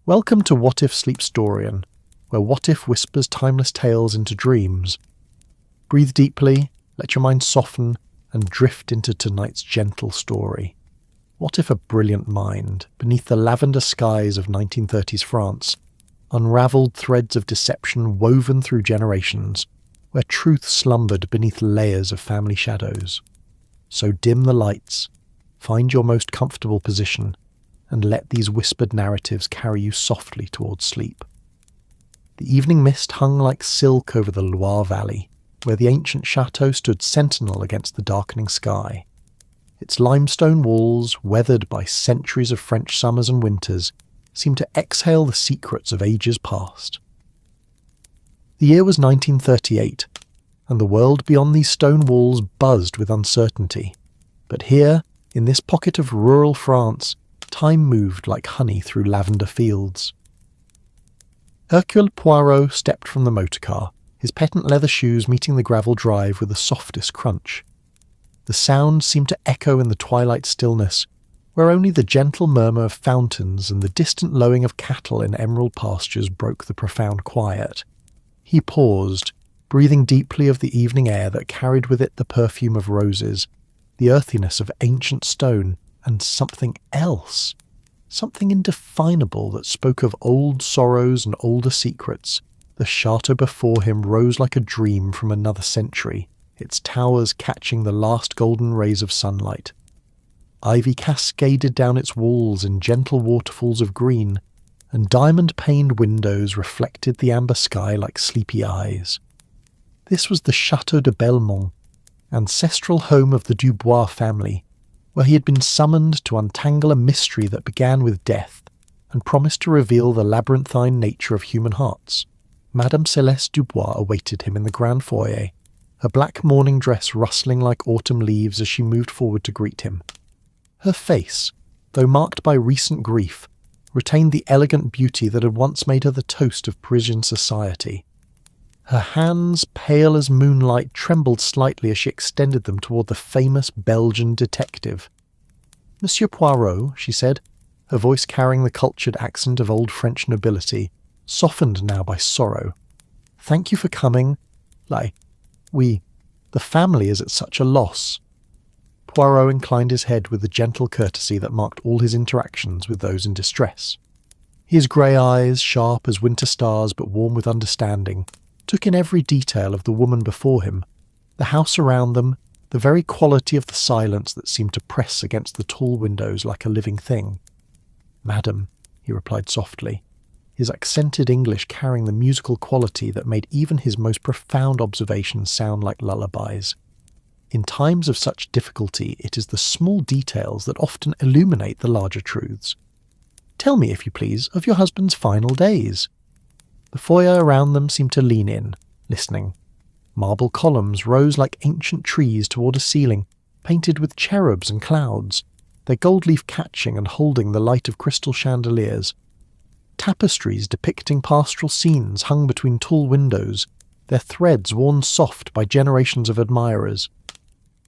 Welcome to What If Sleepstorian, where What If whispers timeless tales into dreams. Breathe deeply, let your mind soften, and drift into tonight's gentle story. What if a brilliant mind, beneath the lavender skies of 1930s France, unravelled threads of deception woven through generations, where truth slumbered beneath layers of family shadows? So dim the lights, find your most comfortable position, and let these whispered narratives carry you softly towards sleep. The evening mist hung like silk over the Loire Valley, where the ancient chateau stood sentinel against the darkening sky. Its limestone walls, weathered by centuries of French summers and winters, seemed to exhale the secrets of ages past. The year was 1938, and the world beyond these stone walls buzzed with uncertainty. But here, in this pocket of rural France, time moved like honey through lavender fields. Hercule Poirot stepped from the motorcar, his patent leather shoes meeting the gravel drive with the softest crunch. The sound seemed to echo in the twilight stillness, where only the gentle murmur of fountains and the distant lowing of cattle in emerald pastures broke the profound quiet. He paused, breathing deeply of the evening air that carried with it the perfume of roses, the earthiness of ancient stone, and something else, something indefinable that spoke of old sorrows and older secrets. The chateau before him rose like a dream from another century, its towers catching the last golden rays of sunlight. Ivy cascaded down its walls in gentle waterfalls of green, and diamond-paned windows reflected the amber sky like sleepy eyes. This was the Château de Belmont, ancestral home of the Dubois family, where he had been summoned to untangle a mystery that began with death and promised to reveal the labyrinthine nature of human hearts. Madame Céleste Dubois awaited him in the grand foyer, her black morning dress rustling like autumn leaves as she moved forward to greet him. Her face, though marked by recent grief, retained the elegant beauty that had once made her the toast of Parisian society. Her hands, pale as moonlight, trembled slightly as she extended them toward the famous Belgian detective. "Monsieur Poirot," she said, her voice carrying the cultured accent of old French nobility, softened now by sorrow. "Thank you for coming. The family is at such a loss." Poirot inclined his head with the gentle courtesy that marked all his interactions with those in distress. His grey eyes, sharp as winter stars but warm with understanding, took in every detail of the woman before him, the house around them, the very quality of the silence that seemed to press against the tall windows like a living thing. "Madam," he replied softly, his accented English carrying the musical quality that made even his most profound observations sound like lullabies. "In times of such difficulty, it is the small details that often illuminate the larger truths. Tell me, if you please, of your husband's final days." The foyer around them seemed to lean in, listening. Marble columns rose like ancient trees toward a ceiling, painted with cherubs and clouds, their gold leaf catching and holding the light of crystal chandeliers. Tapestries depicting pastoral scenes hung between tall windows, their threads worn soft by generations of admirers.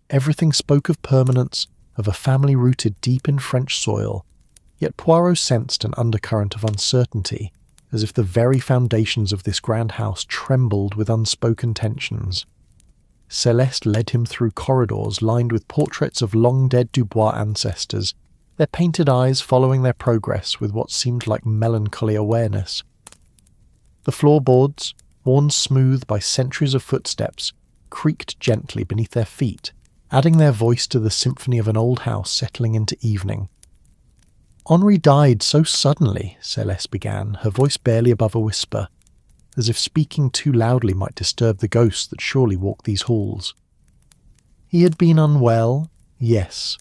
Everything spoke of permanence, of a family rooted deep in French soil, yet Poirot sensed an undercurrent of uncertainty, as if the very foundations of this grand house trembled with unspoken tensions. Céleste led him through corridors lined with portraits of long-dead Dubois ancestors, their painted eyes following their progress with what seemed like melancholy awareness. The floorboards, worn smooth by centuries of footsteps, creaked gently beneath their feet, adding their voice to the symphony of an old house settling into evening. "Henri died so suddenly," Céleste began, her voice barely above a whisper, as if speaking too loudly might disturb the ghosts that surely walk these halls. "He had been unwell, yes,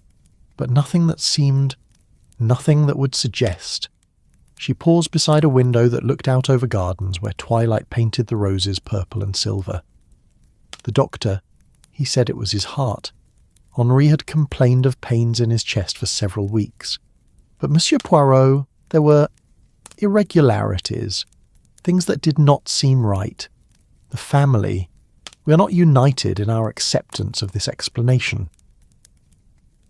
but nothing that would suggest." She paused beside a window that looked out over gardens where twilight painted the roses purple and silver. "The doctor, he said it was his heart. Henri had complained of pains in his chest for several weeks. But Monsieur Poirot, there were irregularities, things that did not seem right. The family, we are not united in our acceptance of this explanation."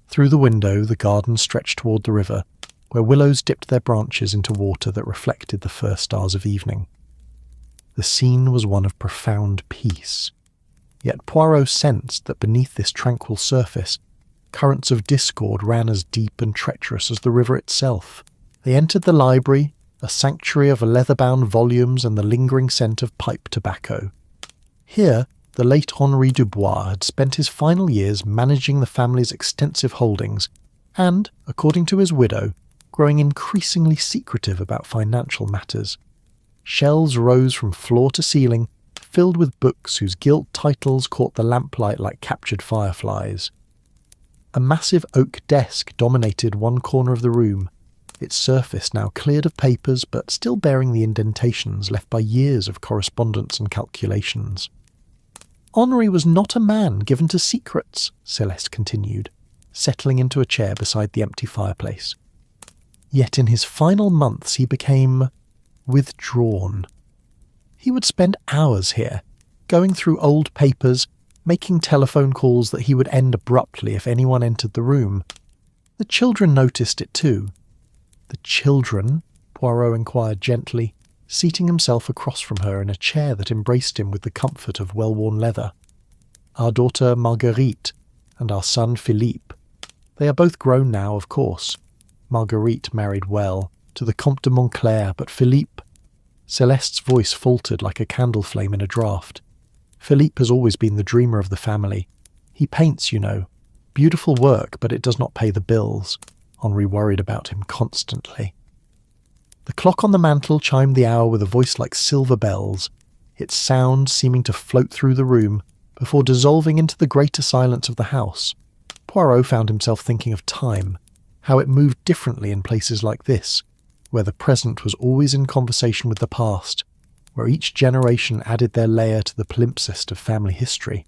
Through the window, the garden stretched toward the river, where willows dipped their branches into water that reflected the first stars of evening. The scene was one of profound peace, yet Poirot sensed that beneath this tranquil surface, currents of discord ran as deep and treacherous as the river itself. They entered the library, a sanctuary of leather-bound volumes and the lingering scent of pipe tobacco. Here, the late Henri Dubois had spent his final years managing the family's extensive holdings and, according to his widow, growing increasingly secretive about financial matters. Shelves rose from floor to ceiling, filled with books whose gilt titles caught the lamplight like captured fireflies. A massive oak desk dominated one corner of the room, its surface now cleared of papers but still bearing the indentations left by years of correspondence and calculations. Henri was not a man given to secrets, Celeste continued, settling into a chair beside the empty fireplace. Yet in his final months he became withdrawn. He would spend hours here, going through old papers, making telephone calls that he would end abruptly if anyone entered the room. The children noticed it too. The children? Poirot inquired gently, seating himself across from her in a chair that embraced him with the comfort of well-worn leather. Our daughter Marguerite and our son Philippe. They are both grown now, of course. Marguerite married well, to the Comte de Montclair, but Philippe... Celeste's voice faltered like a candle flame in a draught. Philippe has always been the dreamer of the family. He paints, you know. Beautiful work, but it does not pay the bills. Henri worried about him constantly. The clock on the mantel chimed the hour with a voice like silver bells, its sound seeming to float through the room before dissolving into the greater silence of the house. Poirot found himself thinking of time, how it moved differently in places like this, where the present was always in conversation with the past, where each generation added their layer to the palimpsest of family history.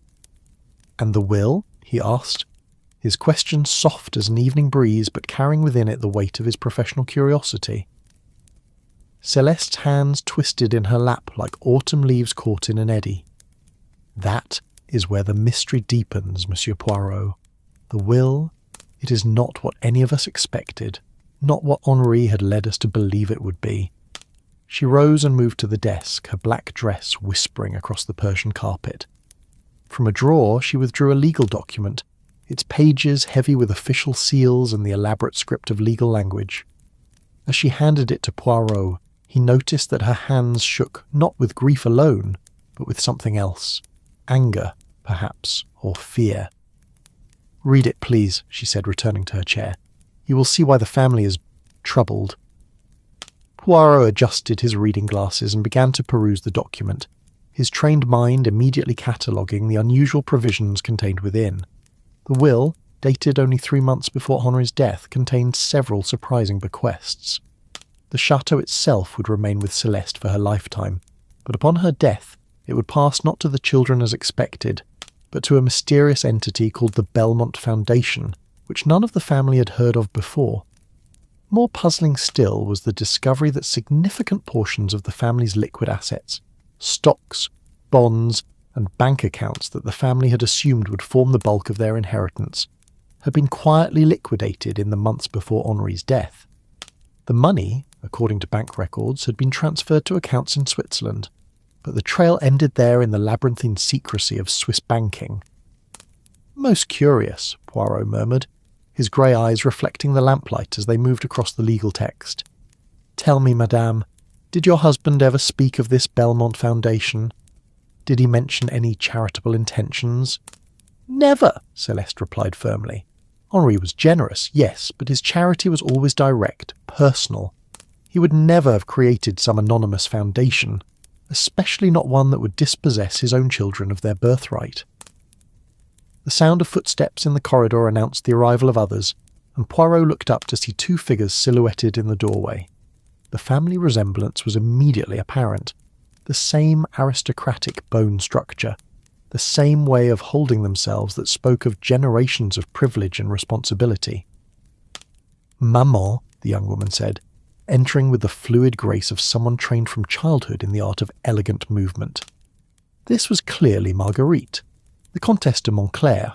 "And the will?" he asked, his question soft as an evening breeze but carrying within it the weight of his professional curiosity. Celeste's hands twisted in her lap like autumn leaves caught in an eddy. "That is where the mystery deepens, Monsieur Poirot. The will, it is not what any of us expected, not what Henri had led us to believe it would be." She rose and moved to the desk, her black dress whispering across the Persian carpet. From a drawer she withdrew a legal document, its pages heavy with official seals and the elaborate script of legal language. As she handed it to Poirot, he noticed that her hands shook not with grief alone, but with something else. Anger, perhaps, or fear. "Read it, please," she said, returning to her chair. "You will see why the family is troubled." Poirot adjusted his reading glasses and began to peruse the document, his trained mind immediately cataloguing the unusual provisions contained within. The will, dated only 3 months before Henri's death, contained several surprising bequests. The chateau itself would remain with Celeste for her lifetime, but upon her death it would pass not to the children as expected, but to a mysterious entity called the Belmont Foundation, which none of the family had heard of before. More puzzling still was the discovery that significant portions of the family's liquid assets, stocks, bonds, and bank accounts that the family had assumed would form the bulk of their inheritance, had been quietly liquidated in the months before Henri's death. The money, according to bank records, had been transferred to accounts in Switzerland, but the trail ended there in the labyrinthine secrecy of Swiss banking. "Most curious," Poirot murmured, his grey eyes reflecting the lamplight as they moved across the legal text. "Tell me, madame, did your husband ever speak of this Belmont Foundation? Did he mention any charitable intentions?" "Never," Celeste replied firmly. "Henri was generous, yes, but his charity was always direct, personal. He would never have created some anonymous foundation, especially not one that would dispossess his own children of their birthright." The sound of footsteps in the corridor announced the arrival of others, and Poirot looked up to see 2 figures silhouetted in the doorway. The family resemblance was immediately apparent. The same aristocratic bone structure, the same way of holding themselves that spoke of generations of privilege and responsibility. "Maman," the young woman said, entering with the fluid grace of someone trained from childhood in the art of elegant movement. This was clearly Marguerite, the Comtesse de Montclair,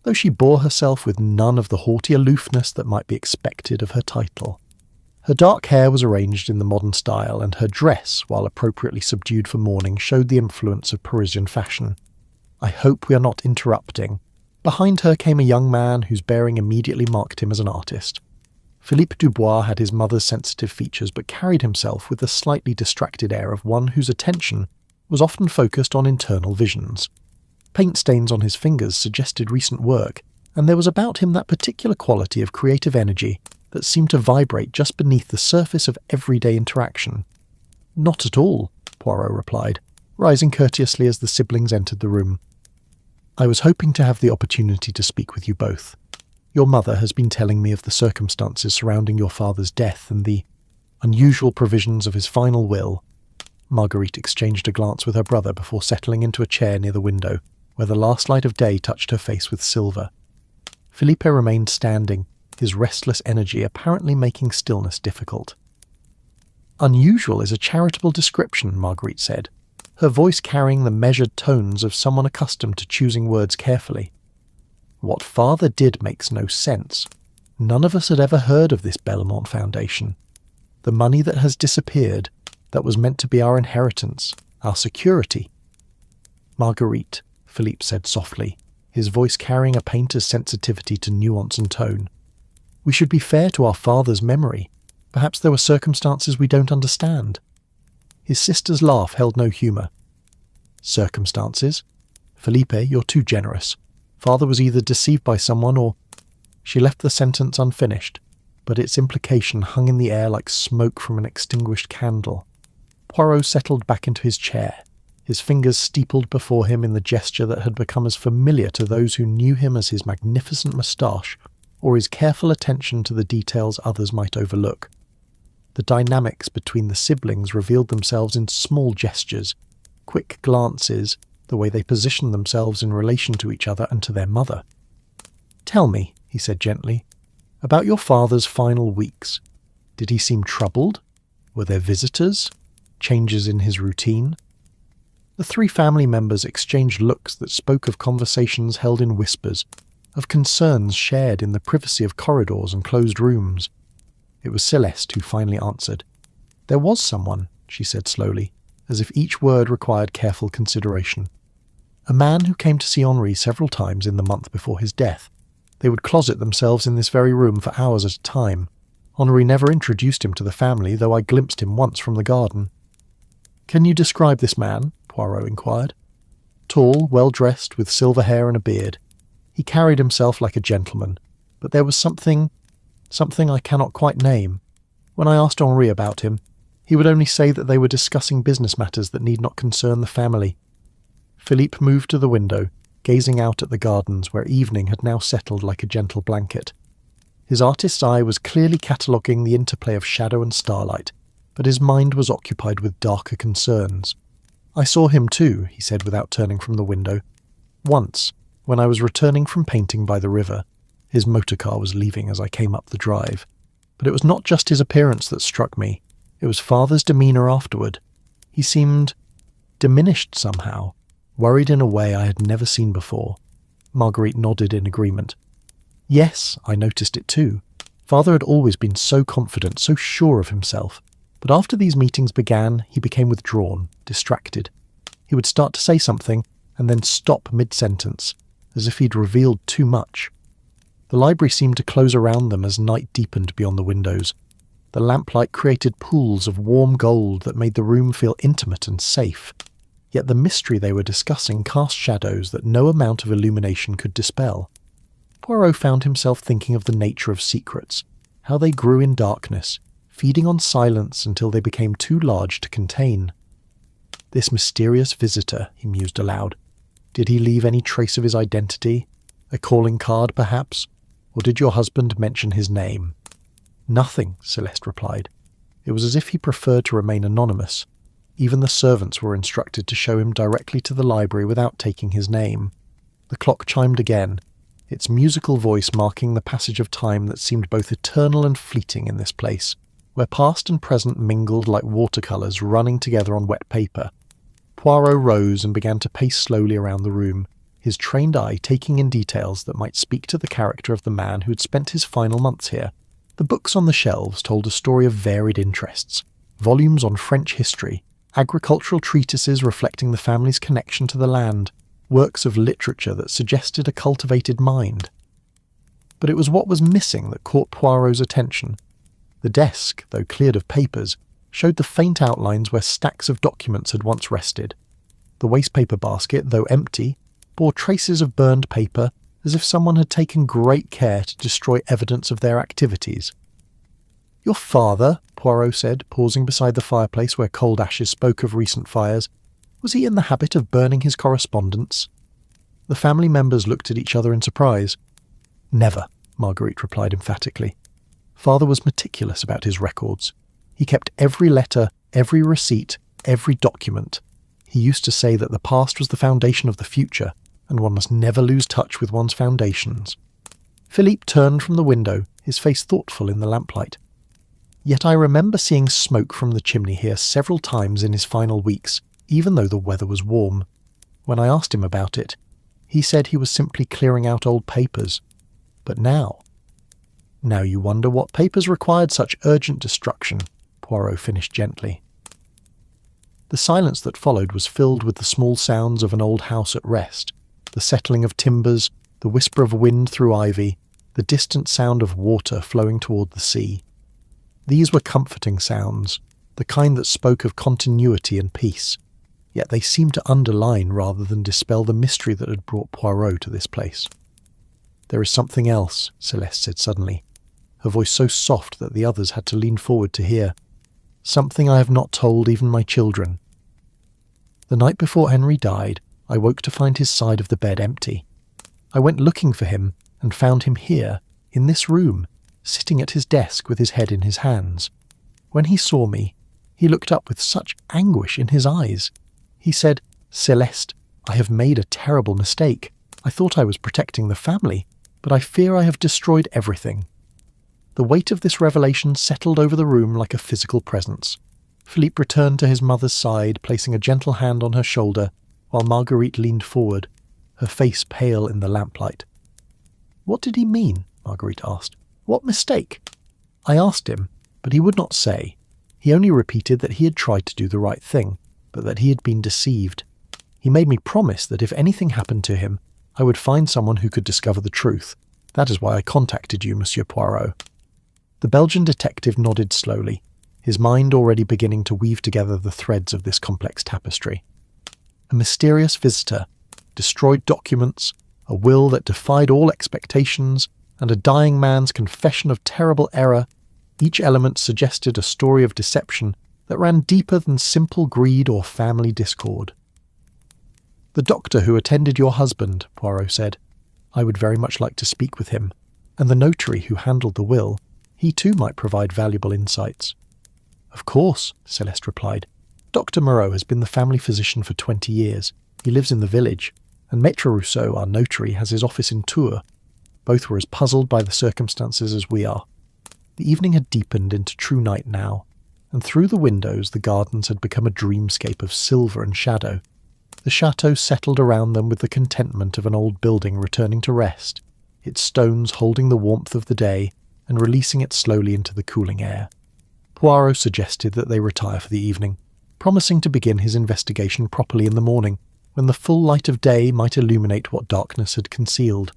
though she bore herself with none of the haughty aloofness that might be expected of her title. Her dark hair was arranged in the modern style, and her dress, while appropriately subdued for mourning, showed the influence of Parisian fashion. "I hope we are not interrupting." Behind her came a young man whose bearing immediately marked him as an artist. Philippe Dubois had his mother's sensitive features, but carried himself with the slightly distracted air of one whose attention was often focused on internal visions. Paint stains on his fingers suggested recent work, and there was about him that particular quality of creative energy that seemed to vibrate just beneath the surface of everyday interaction. "Not at all," Poirot replied, rising courteously as the siblings entered the room. "I was hoping to have the opportunity to speak with you both. Your mother has been telling me of the circumstances surrounding your father's death and the unusual provisions of his final will." Marguerite exchanged a glance with her brother before settling into a chair near the window, where the last light of day touched her face with silver. Felipe remained standing, his restless energy apparently making stillness difficult. "Unusual is a charitable description," Marguerite said, her voice carrying the measured tones of someone accustomed to choosing words carefully. "What father did makes no sense. None of us had ever heard of this Belmont Foundation. The money that has disappeared, that was meant to be our inheritance, our security." "Marguerite," Philippe said softly, his voice carrying a painter's sensitivity to nuance and tone. "We should be fair to our father's memory. Perhaps there were circumstances we don't understand." His sister's laugh held no humour. "Circumstances? Felipe, you're too generous. Father was either deceived by someone or—" She left the sentence unfinished, but its implication hung in the air like smoke from an extinguished candle. Poirot settled back into his chair, his fingers steepled before him in the gesture that had become as familiar to those who knew him as his magnificent moustache or his careful attention to the details others might overlook. The dynamics between the siblings revealed themselves in small gestures, quick glances, the way they positioned themselves in relation to each other and to their mother. "Tell me," he said gently, "about your father's final weeks. Did he seem troubled? Were there visitors? Changes in his routine?" The three family members exchanged looks that spoke of conversations held in whispers, of concerns shared in the privacy of corridors and closed rooms. It was Celeste who finally answered. "There was someone," she said slowly, as if each word required careful consideration. "A man who came to see Henri several times in the month before his death. They would closet themselves in this very room for hours at a time. Henri never introduced him to the family, though I glimpsed him once from the garden." "Can you describe this man?" Poirot inquired. "Tall, well-dressed, with silver hair and a beard. He carried himself like a gentleman, but there was something I cannot quite name. When I asked Henri about him, he would only say that they were discussing business matters that need not concern the family." Philippe moved to the window, gazing out at the gardens where evening had now settled like a gentle blanket. His artist's eye was clearly cataloguing the interplay of shadow and starlight, but his mind was occupied with darker concerns. "I saw him too," he said without turning from the window. "Once, when I was returning from painting by the river. His motorcar was leaving as I came up the drive. But it was not just his appearance that struck me. It was Father's demeanour afterward. He seemed diminished somehow, worried in a way I had never seen before." Marguerite nodded in agreement. "Yes, I noticed it too. Father had always been so confident, so sure of himself. But after these meetings began, he became withdrawn, distracted. He would start to say something, and then stop mid-sentence, as if he'd revealed too much. The library seemed to close around them as night deepened beyond the windows. The lamplight created pools of warm gold that made the room feel intimate and safe. Yet the mystery they were discussing cast shadows that no amount of illumination could dispel. Poirot found himself thinking of the nature of secrets, how they grew in darkness, feeding on silence until they became too large to contain. "This mysterious visitor," he mused aloud. "Did he leave any trace of his identity? A calling card, perhaps? Or did your husband mention his name?" "Nothing," Celeste replied. It was as if he preferred to remain anonymous. Even the servants were instructed to show him directly to the library without taking his name. The clock chimed again, its musical voice marking the passage of time that seemed both eternal and fleeting in this place, where past and present mingled like watercolours running together on wet paper. Poirot rose and began to pace slowly around the room, his trained eye taking in details that might speak to the character of the man who had spent his final months here, The books on the shelves told a story of varied interests, volumes on French history, agricultural treatises reflecting the family's connection to the land, works of literature that suggested a cultivated mind. But it was what was missing that caught Poirot's attention. The desk, though cleared of papers, showed the faint outlines where stacks of documents had once rested. The wastepaper basket, though empty, bore traces of burned paper, as if someone had taken great care to destroy evidence of their activities. "Your father," Poirot said, pausing beside the fireplace where cold ashes spoke of recent fires, "was he in the habit of burning his correspondence?" The family members looked at each other in surprise. "Never," Marguerite replied emphatically. "Father was meticulous about his records. He kept every letter, every receipt, every document. He used to say that the past was the foundation of the future, and one must never lose touch with one's foundations." Philippe turned from the window, his face thoughtful in the lamplight. "Yet I remember seeing smoke from the chimney here several times in his final weeks, even though the weather was warm. When I asked him about it, he said he was simply clearing out old papers. But now you wonder what papers required such urgent destruction," Poirot finished gently. The silence that followed was filled with the small sounds of an old house at rest, the settling of timbers, the whisper of wind through ivy, the distant sound of water flowing toward the sea. These were comforting sounds, the kind that spoke of continuity and peace, yet they seemed to underline rather than dispel the mystery that had brought Poirot to this place. "There is something else," Celeste said suddenly, her voice so soft that the others had to lean forward to hear. "Something I have not told even my children. The night before Henry died, I woke to find his side of the bed empty. I went looking for him and found him here, in this room, sitting at his desk with his head in his hands. When he saw me, he looked up with such anguish in his eyes. He said, 'Celeste, I have made a terrible mistake. I thought I was protecting the family, but I fear I have destroyed everything.' The weight of this revelation settled over the room like a physical presence. Philippe returned to his mother's side, placing a gentle hand on her shoulder, while Marguerite leaned forward, her face pale in the lamplight. "What did he mean?" Marguerite asked. "What mistake?" "I asked him, but he would not say. He only repeated that he had tried to do the right thing, but that he had been deceived. He made me promise that if anything happened to him, I would find someone who could discover the truth. That is why I contacted you, Monsieur Poirot." The Belgian detective nodded slowly, his mind already beginning to weave together the threads of this complex tapestry. A mysterious visitor, destroyed documents, a will that defied all expectations, and a dying man's confession of terrible error, each element suggested a story of deception that ran deeper than simple greed or family discord. "The doctor who attended your husband," Poirot said. "I would very much like to speak with him, and the notary who handled the will, he too might provide valuable insights." "Of course," Celeste replied. "Dr. Moreau has been the family physician for 20 years. He lives in the village, and Maître Rousseau, our notary, has his office in Tours. Both were as puzzled by the circumstances as we are." The evening had deepened into true night now, and through the windows the gardens had become a dreamscape of silver and shadow. The chateau settled around them with the contentment of an old building returning to rest, its stones holding the warmth of the day and releasing it slowly into the cooling air. Poirot suggested that they retire for the evening, promising to begin his investigation properly in the morning, when the full light of day might illuminate what darkness had concealed.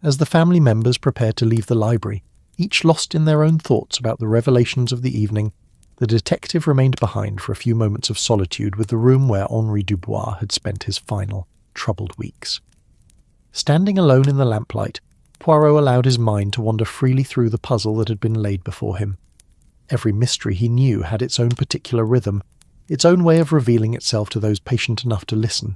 As the family members prepared to leave the library, each lost in their own thoughts about the revelations of the evening, the detective remained behind for a few moments of solitude with the room where Henri Dubois had spent his final, troubled weeks. Standing alone in the lamplight, Poirot allowed his mind to wander freely through the puzzle that had been laid before him. Every mystery he knew had its own particular rhythm, its own way of revealing itself to those patient enough to listen.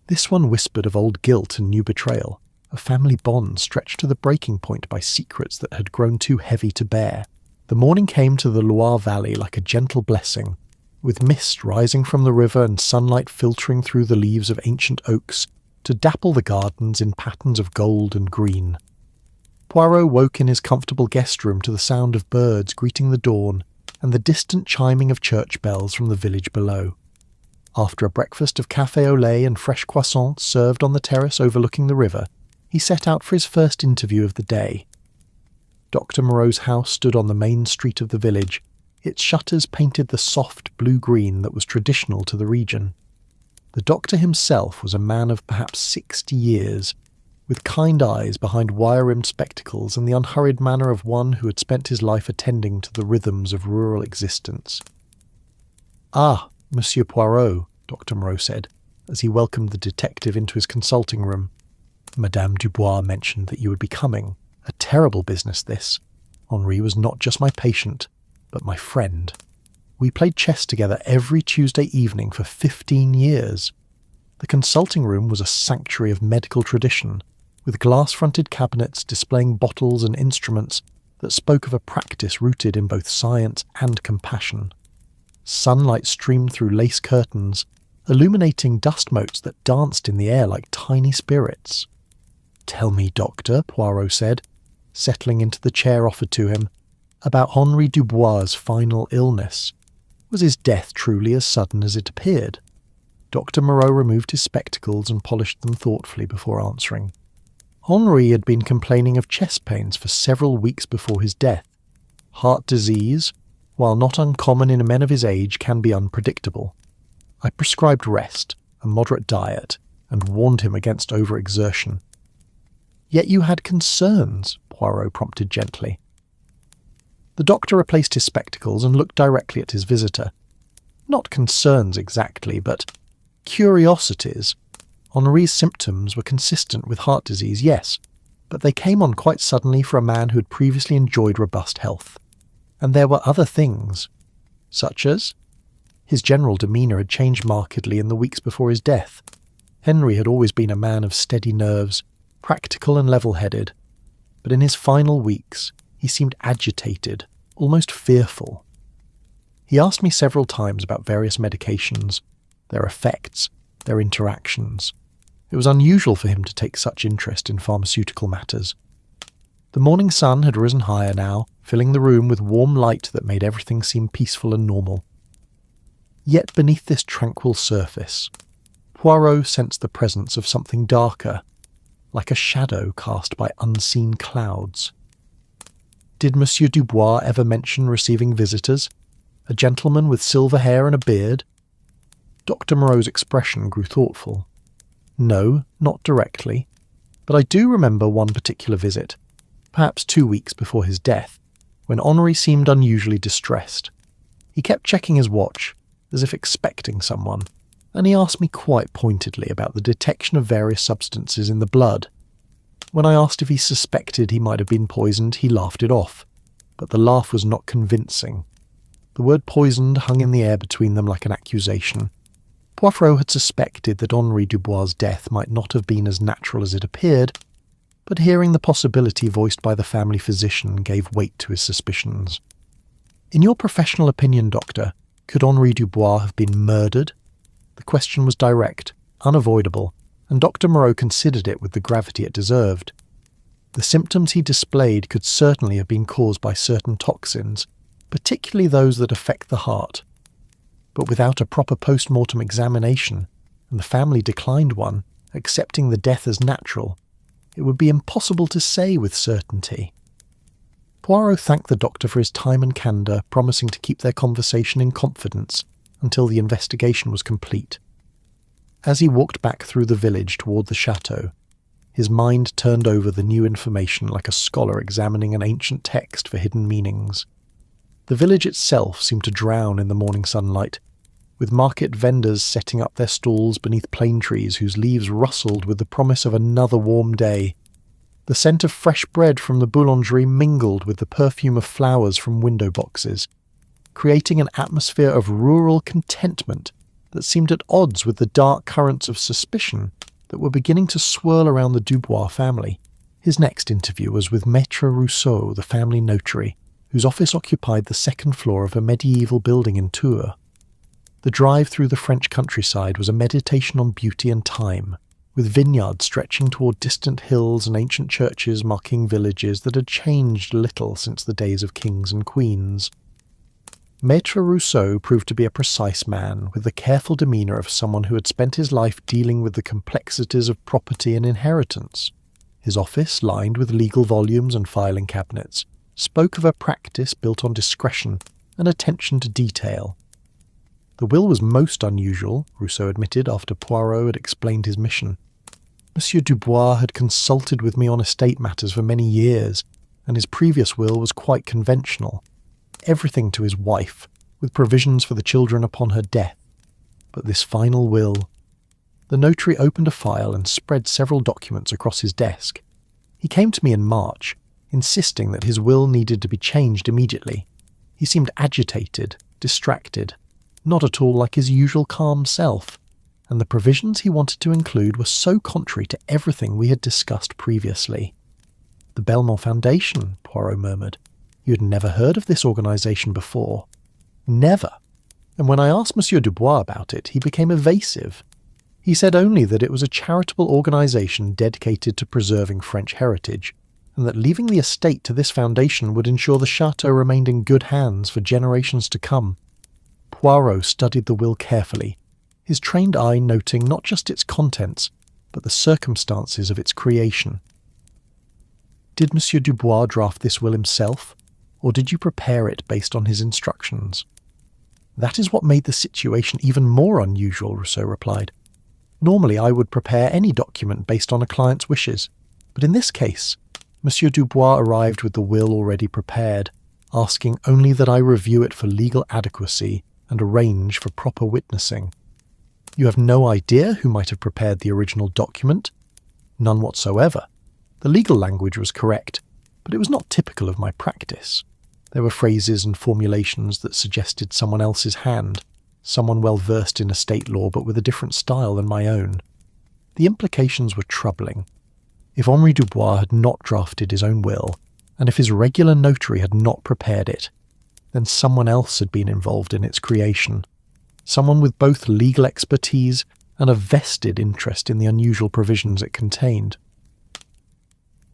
This one whispered of old guilt and new betrayal, a family bond stretched to the breaking point by secrets that had grown too heavy to bear. The morning came to the Loire Valley like a gentle blessing, with mist rising from the river and sunlight filtering through the leaves of ancient oaks to dapple the gardens in patterns of gold and green. Poirot woke in his comfortable guest room to the sound of birds greeting the dawn and the distant chiming of church bells from the village below. After a breakfast of café au lait and fresh croissants served on the terrace overlooking the river, he set out for his first interview of the day. Dr. Moreau's house stood on the main street of the village, its shutters painted the soft blue-green that was traditional to the region. The doctor himself was a man of perhaps 60 years, with kind eyes behind wire-rimmed spectacles and the unhurried manner of one who had spent his life attending to the rhythms of rural existence. "Ah, Monsieur Poirot," Dr. Moreau said, as he welcomed the detective into his consulting room. "Madame Dubois mentioned that you would be coming. A terrible business, this. Henri was not just my patient, but my friend. We played chess together every Tuesday evening for 15 years. The consulting room was a sanctuary of medical tradition, with glass-fronted cabinets displaying bottles and instruments that spoke of a practice rooted in both science and compassion. Sunlight streamed through lace curtains, illuminating dust motes that danced in the air like tiny spirits. "Tell me, Doctor," Poirot said, settling into the chair offered to him, "about Henri Dubois' final illness. Was his death truly as sudden as it appeared?" Dr. Moreau removed his spectacles and polished them thoughtfully before answering. Henri had been complaining of chest pains for several weeks before his death. Heart disease, while not uncommon in men of his age, can be unpredictable. I prescribed rest, a moderate diet, and warned him against overexertion. "Yet you had concerns," Poirot prompted gently. The doctor replaced his spectacles and looked directly at his visitor. Not concerns exactly, but curiosities. Henri's symptoms were consistent with heart disease, yes, but they came on quite suddenly for a man who had previously enjoyed robust health. And there were other things, such as his general demeanour had changed markedly in the weeks before his death. Henri had always been a man of steady nerves, practical and level-headed, but in his final weeks he seemed agitated, almost fearful. He asked me several times about various medications, their effects, their interactions. It was unusual for him to take such interest in pharmaceutical matters. The morning sun had risen higher now, filling the room with warm light that made everything seem peaceful and normal. Yet beneath this tranquil surface, Poirot sensed the presence of something darker, like a shadow cast by unseen clouds. Did Monsieur Dubois ever mention receiving visitors? A gentleman with silver hair and a beard? Dr. Moreau's expression grew thoughtful. No, not directly, but I do remember one particular visit, perhaps 2 weeks before his death, when Henri seemed unusually distressed. He kept checking his watch, as if expecting someone, and he asked me quite pointedly about the detection of various substances in the blood. When I asked if he suspected he might have been poisoned, he laughed it off, but the laugh was not convincing. The word poisoned hung in the air between them like an accusation. Poirot had suspected that Henri Dubois' death might not have been as natural as it appeared, but hearing the possibility voiced by the family physician gave weight to his suspicions. "In your professional opinion, Doctor, could Henri Dubois have been murdered?" The question was direct, unavoidable, and Dr. Moreau considered it with the gravity it deserved. The symptoms he displayed could certainly have been caused by certain toxins, particularly those that affect the heart. But without a proper post-mortem examination, and the family declined one, accepting the death as natural, it would be impossible to say with certainty. Poirot thanked the doctor for his time and candour, promising to keep their conversation in confidence until the investigation was complete. As he walked back through the village toward the chateau, his mind turned over the new information like a scholar examining an ancient text for hidden meanings. The village itself seemed to drown in the morning sunlight, with market vendors setting up their stalls beneath plane trees whose leaves rustled with the promise of another warm day. The scent of fresh bread from the boulangerie mingled with the perfume of flowers from window boxes, creating an atmosphere of rural contentment that seemed at odds with the dark currents of suspicion that were beginning to swirl around the Dubois family. His next interview was with Maître Rousseau, the family notary, whose office occupied the second floor of a medieval building in Tours. The drive through the French countryside was a meditation on beauty and time, with vineyards stretching toward distant hills and ancient churches marking villages that had changed little since the days of kings and queens. Maître Rousseau proved to be a precise man, with the careful demeanour of someone who had spent his life dealing with the complexities of property and inheritance. His office, lined with legal volumes and filing cabinets, spoke of a practice built on discretion and attention to detail. The will was most unusual, Rousseau admitted after Poirot had explained his mission. Monsieur Dubois had consulted with me on estate matters for many years, and his previous will was quite conventional. Everything to his wife, with provisions for the children upon her death. But this final will... The notary opened a file and spread several documents across his desk. He came to me in March, insisting that his will needed to be changed immediately. He seemed agitated, distracted, not at all like his usual calm self, and the provisions he wanted to include were so contrary to everything we had discussed previously. The Belmont Foundation, Poirot murmured. You had never heard of this organisation before. Never. And when I asked Monsieur Dubois about it, he became evasive. He said only that it was a charitable organisation dedicated to preserving French heritage, and that leaving the estate to this foundation would ensure the chateau remained in good hands for generations to come. Poirot studied the will carefully, his trained eye noting not just its contents, but the circumstances of its creation. Did Monsieur Dubois draft this will himself, or did you prepare it based on his instructions? That is what made the situation even more unusual, Rousseau replied. Normally I would prepare any document based on a client's wishes, but in this case, Monsieur Dubois arrived with the will already prepared, asking only that I review it for legal adequacy and arrange for proper witnessing. You have no idea who might have prepared the original document? None whatsoever. The legal language was correct, but it was not typical of my practice. There were phrases and formulations that suggested someone else's hand, someone well versed in estate law but with a different style than my own. The implications were troubling. If Henri Dubois had not drafted his own will, and if his regular notary had not prepared it, then someone else had been involved in its creation, someone with both legal expertise and a vested interest in the unusual provisions it contained.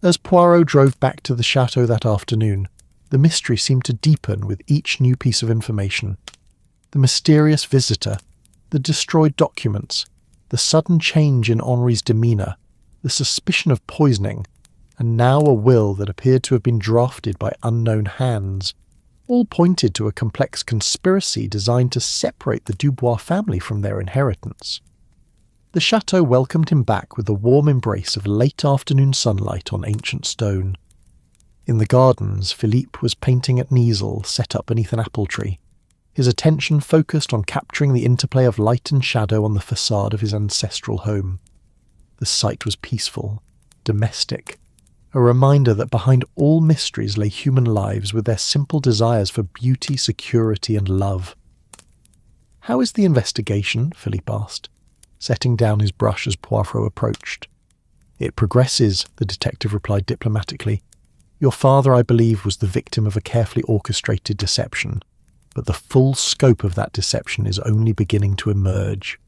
As Poirot drove back to the chateau that afternoon, the mystery seemed to deepen with each new piece of information. The mysterious visitor, the destroyed documents, the sudden change in Henri's demeanour, the suspicion of poisoning, and now a will that appeared to have been drafted by unknown hands, all pointed to a complex conspiracy designed to separate the Dubois family from their inheritance. The chateau welcomed him back with the warm embrace of late afternoon sunlight on ancient stone. In the gardens, Philippe was painting at an easel set up beneath an apple tree, his attention focused on capturing the interplay of light and shadow on the facade of his ancestral home. The sight was peaceful, domestic, a reminder that behind all mysteries lay human lives with their simple desires for beauty, security, and love. "How is the investigation?" Philippe asked, setting down his brush as Poirot approached. "It progresses," the detective replied diplomatically. "Your father, I believe, was the victim of a carefully orchestrated deception, but the full scope of that deception is only beginning to emerge."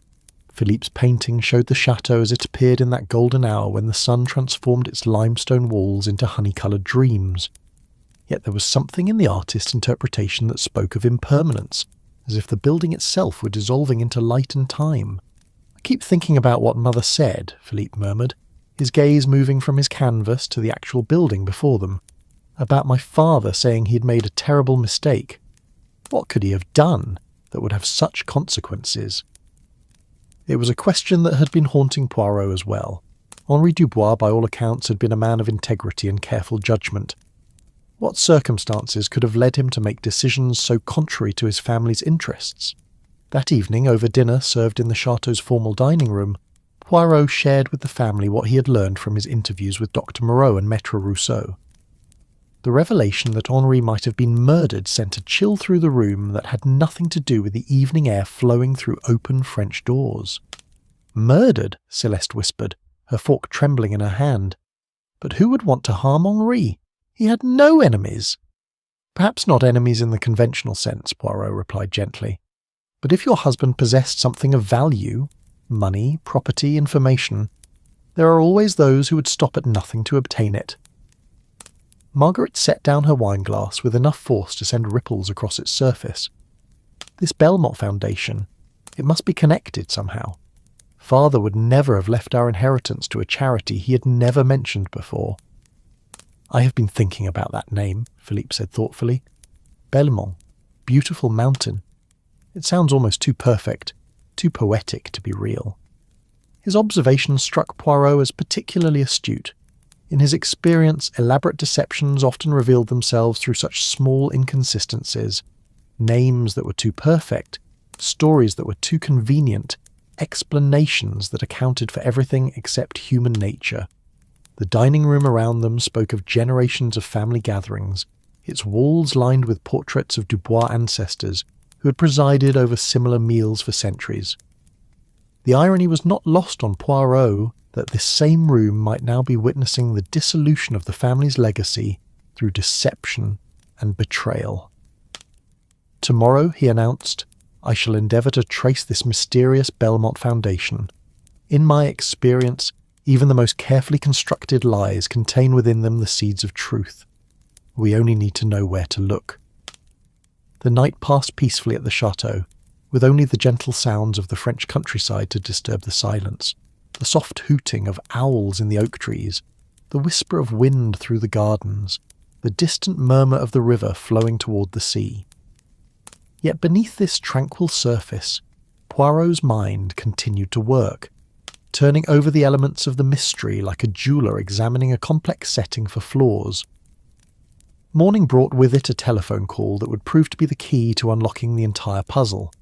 Philippe's painting showed the chateau as it appeared in that golden hour when the sun transformed its limestone walls into honey-coloured dreams. Yet there was something in the artist's interpretation that spoke of impermanence, as if the building itself were dissolving into light and time. "I keep thinking about what Mother said," Philippe murmured, his gaze moving from his canvas to the actual building before them, "about my father saying he'd made a terrible mistake. What could he have done that would have such consequences?" It was a question that had been haunting Poirot as well. Henri Dubois, by all accounts, had been a man of integrity and careful judgment. What circumstances could have led him to make decisions so contrary to his family's interests? That evening, over dinner served in the chateau's formal dining room, Poirot shared with the family what he had learned from his interviews with Dr. Moreau and Maître Rousseau. The revelation that Henri might have been murdered sent a chill through the room that had nothing to do with the evening air flowing through open French doors. "Murdered?" Celeste whispered, her fork trembling in her hand. "But who would want to harm Henri? He had no enemies." "Perhaps not enemies in the conventional sense," Poirot replied gently. "But if your husband possessed something of value, money, property, information, there are always those who would stop at nothing to obtain it." Margaret set down her wineglass with enough force to send ripples across its surface. "This Belmont Foundation, it must be connected somehow. Father would never have left our inheritance to a charity he had never mentioned before." I have been thinking about that name, Philippe said thoughtfully. Belmont. Beautiful mountain. It sounds almost too perfect, too poetic to be real. His observation struck Poirot as particularly astute. In his experience, elaborate deceptions often revealed themselves through such small inconsistencies. Names that were too perfect, stories that were too convenient, explanations that accounted for everything except human nature. The dining room around them spoke of generations of family gatherings, its walls lined with portraits of Dubois ancestors who had presided over similar meals for centuries. The irony was not lost on Poirot that this same room might now be witnessing the dissolution of the family's legacy through deception and betrayal. Tomorrow, he announced, I shall endeavour to trace this mysterious Belmont foundation. In my experience, even the most carefully constructed lies contain within them the seeds of truth. We only need to know where to look. The night passed peacefully at the chateau, with only the gentle sounds of the French countryside to disturb the silence, the soft hooting of owls in the oak trees, the whisper of wind through the gardens, the distant murmur of the river flowing toward the sea. Yet beneath this tranquil surface, Poirot's mind continued to work, turning over the elements of the mystery like a jeweller examining a complex setting for flaws. Morning brought with it a telephone call that would prove to be the key to unlocking the entire puzzle.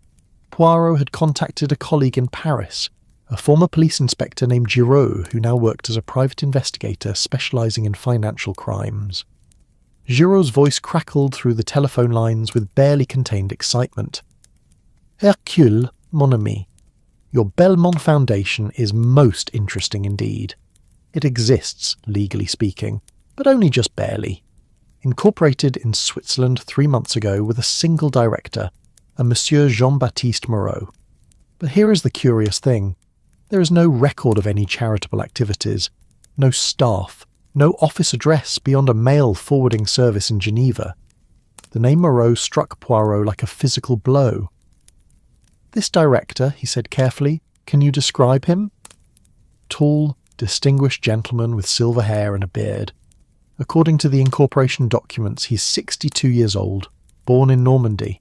Poirot had contacted a colleague in Paris, a former police inspector named Giraud, who now worked as a private investigator specialising in financial crimes. Giraud's voice crackled through the telephone lines with barely contained excitement. Hercule, mon ami, your Belmont Foundation is most interesting indeed. It exists, legally speaking, but only just barely. Incorporated in Switzerland 3 months ago with a single director, a Monsieur Jean-Baptiste Moreau. But here is the curious thing. There is no record of any charitable activities, no staff, no office address beyond a mail forwarding service in Geneva. The name Moreau struck Poirot like a physical blow. This director, he said carefully, can you describe him? Tall, distinguished gentleman with silver hair and a beard. According to the incorporation documents, he's 62 years old, born in Normandy.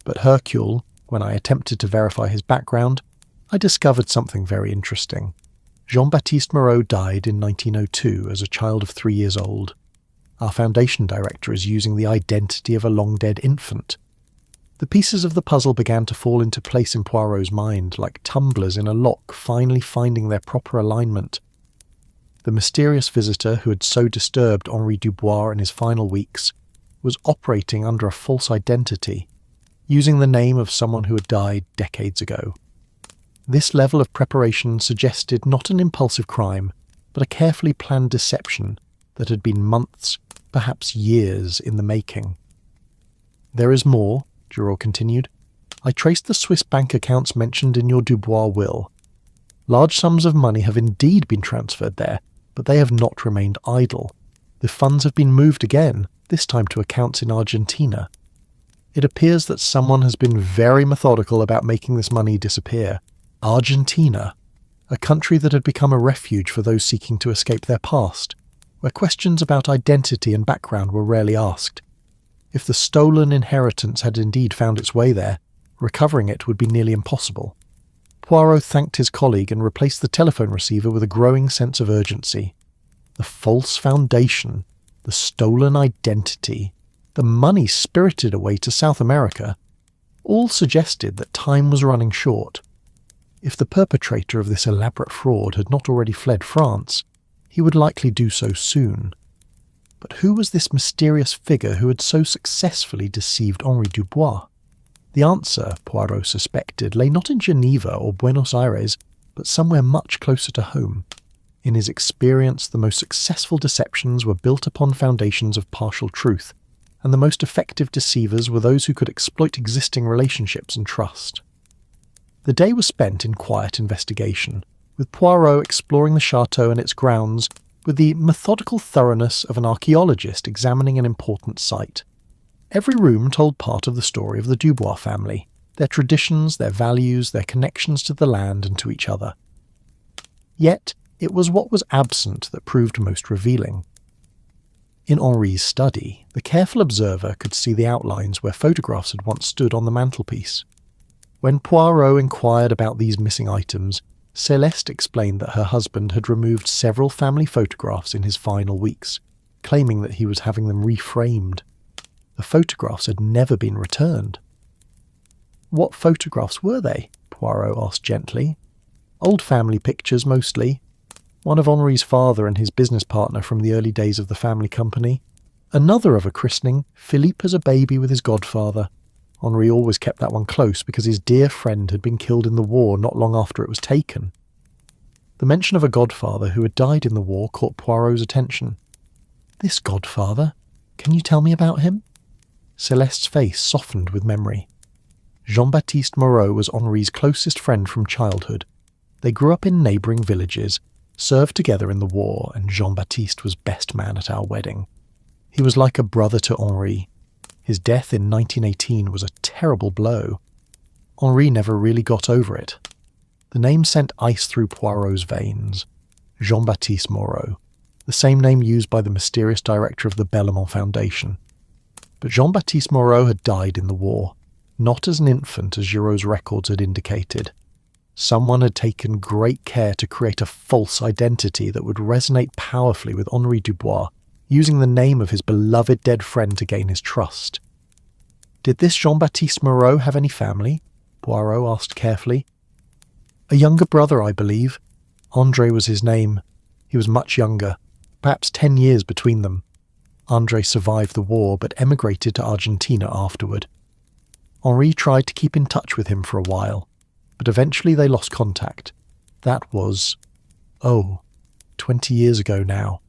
But Hercule, when I attempted to verify his background, I discovered something very interesting. Jean-Baptiste Moreau died in 1902 as a child of 3 years old. Our foundation director is using the identity of a long-dead infant. The pieces of the puzzle began to fall into place in Poirot's mind, like tumblers in a lock finally finding their proper alignment. The mysterious visitor who had so disturbed Henri Dubois in his final weeks was operating under a false identity, using the name of someone who had died decades ago. This level of preparation suggested not an impulsive crime, but a carefully planned deception that had been months, perhaps years, in the making. There is more, Giraud continued. I traced the Swiss bank accounts mentioned in your Dubois will. Large sums of money have indeed been transferred there, but they have not remained idle. The funds have been moved again, this time to accounts in Argentina. It appears that someone has been very methodical about making this money disappear. Argentina, a country that had become a refuge for those seeking to escape their past, where questions about identity and background were rarely asked. If the stolen inheritance had indeed found its way there, recovering it would be nearly impossible. Poirot thanked his colleague and replaced the telephone receiver with a growing sense of urgency. The false foundation, the stolen identity, the money spirited away to South America, all suggested that time was running short. If the perpetrator of this elaborate fraud had not already fled France, he would likely do so soon. But who was this mysterious figure who had so successfully deceived Henri Dubois? The answer, Poirot suspected, lay not in Geneva or Buenos Aires, but somewhere much closer to home. In his experience, the most successful deceptions were built upon foundations of partial truth, and the most effective deceivers were those who could exploit existing relationships and trust. The day was spent in quiet investigation, with Poirot exploring the chateau and its grounds with the methodical thoroughness of an archaeologist examining an important site. Every room told part of the story of the Dubois family, their traditions, their values, their connections to the land and to each other. Yet, it was what was absent that proved most revealing. In Henri's study, the careful observer could see the outlines where photographs had once stood on the mantelpiece. When Poirot inquired about these missing items, Celeste explained that her husband had removed several family photographs in his final weeks, claiming that he was having them reframed. The photographs had never been returned. "What photographs were they?" Poirot asked gently. "Old family pictures, mostly. One of Henri's father and his business partner from the early days of the family company. Another of a christening, Philippe as a baby with his godfather. Henri always kept that one close because his dear friend had been killed in the war not long after it was taken." The mention of a godfather who had died in the war caught Poirot's attention. "This godfather? Can you tell me about him?" Celeste's face softened with memory. Jean-Baptiste Moreau was Henri's closest friend from childhood. They grew up in neighbouring villages, served together in the war, and Jean-Baptiste was best man at our wedding. He was like a brother to Henri. His death in 1918 was a terrible blow. Henri never really got over it. The name sent ice through Poirot's veins. Jean-Baptiste Moreau, the same name used by the mysterious director of the Bellamont Foundation. But Jean-Baptiste Moreau had died in the war, not as an infant as Giraud's records had indicated. Someone had taken great care to create a false identity that would resonate powerfully with Henri Dubois, using the name of his beloved dead friend to gain his trust. "Did this Jean-Baptiste Moreau have any family?" Poirot asked carefully. "A younger brother, I believe. André was his name. He was much younger, perhaps 10 years between them. André survived the war but emigrated to Argentina afterward. Henri tried to keep in touch with him for a while, but eventually they lost contact. That was, 20 years ago now.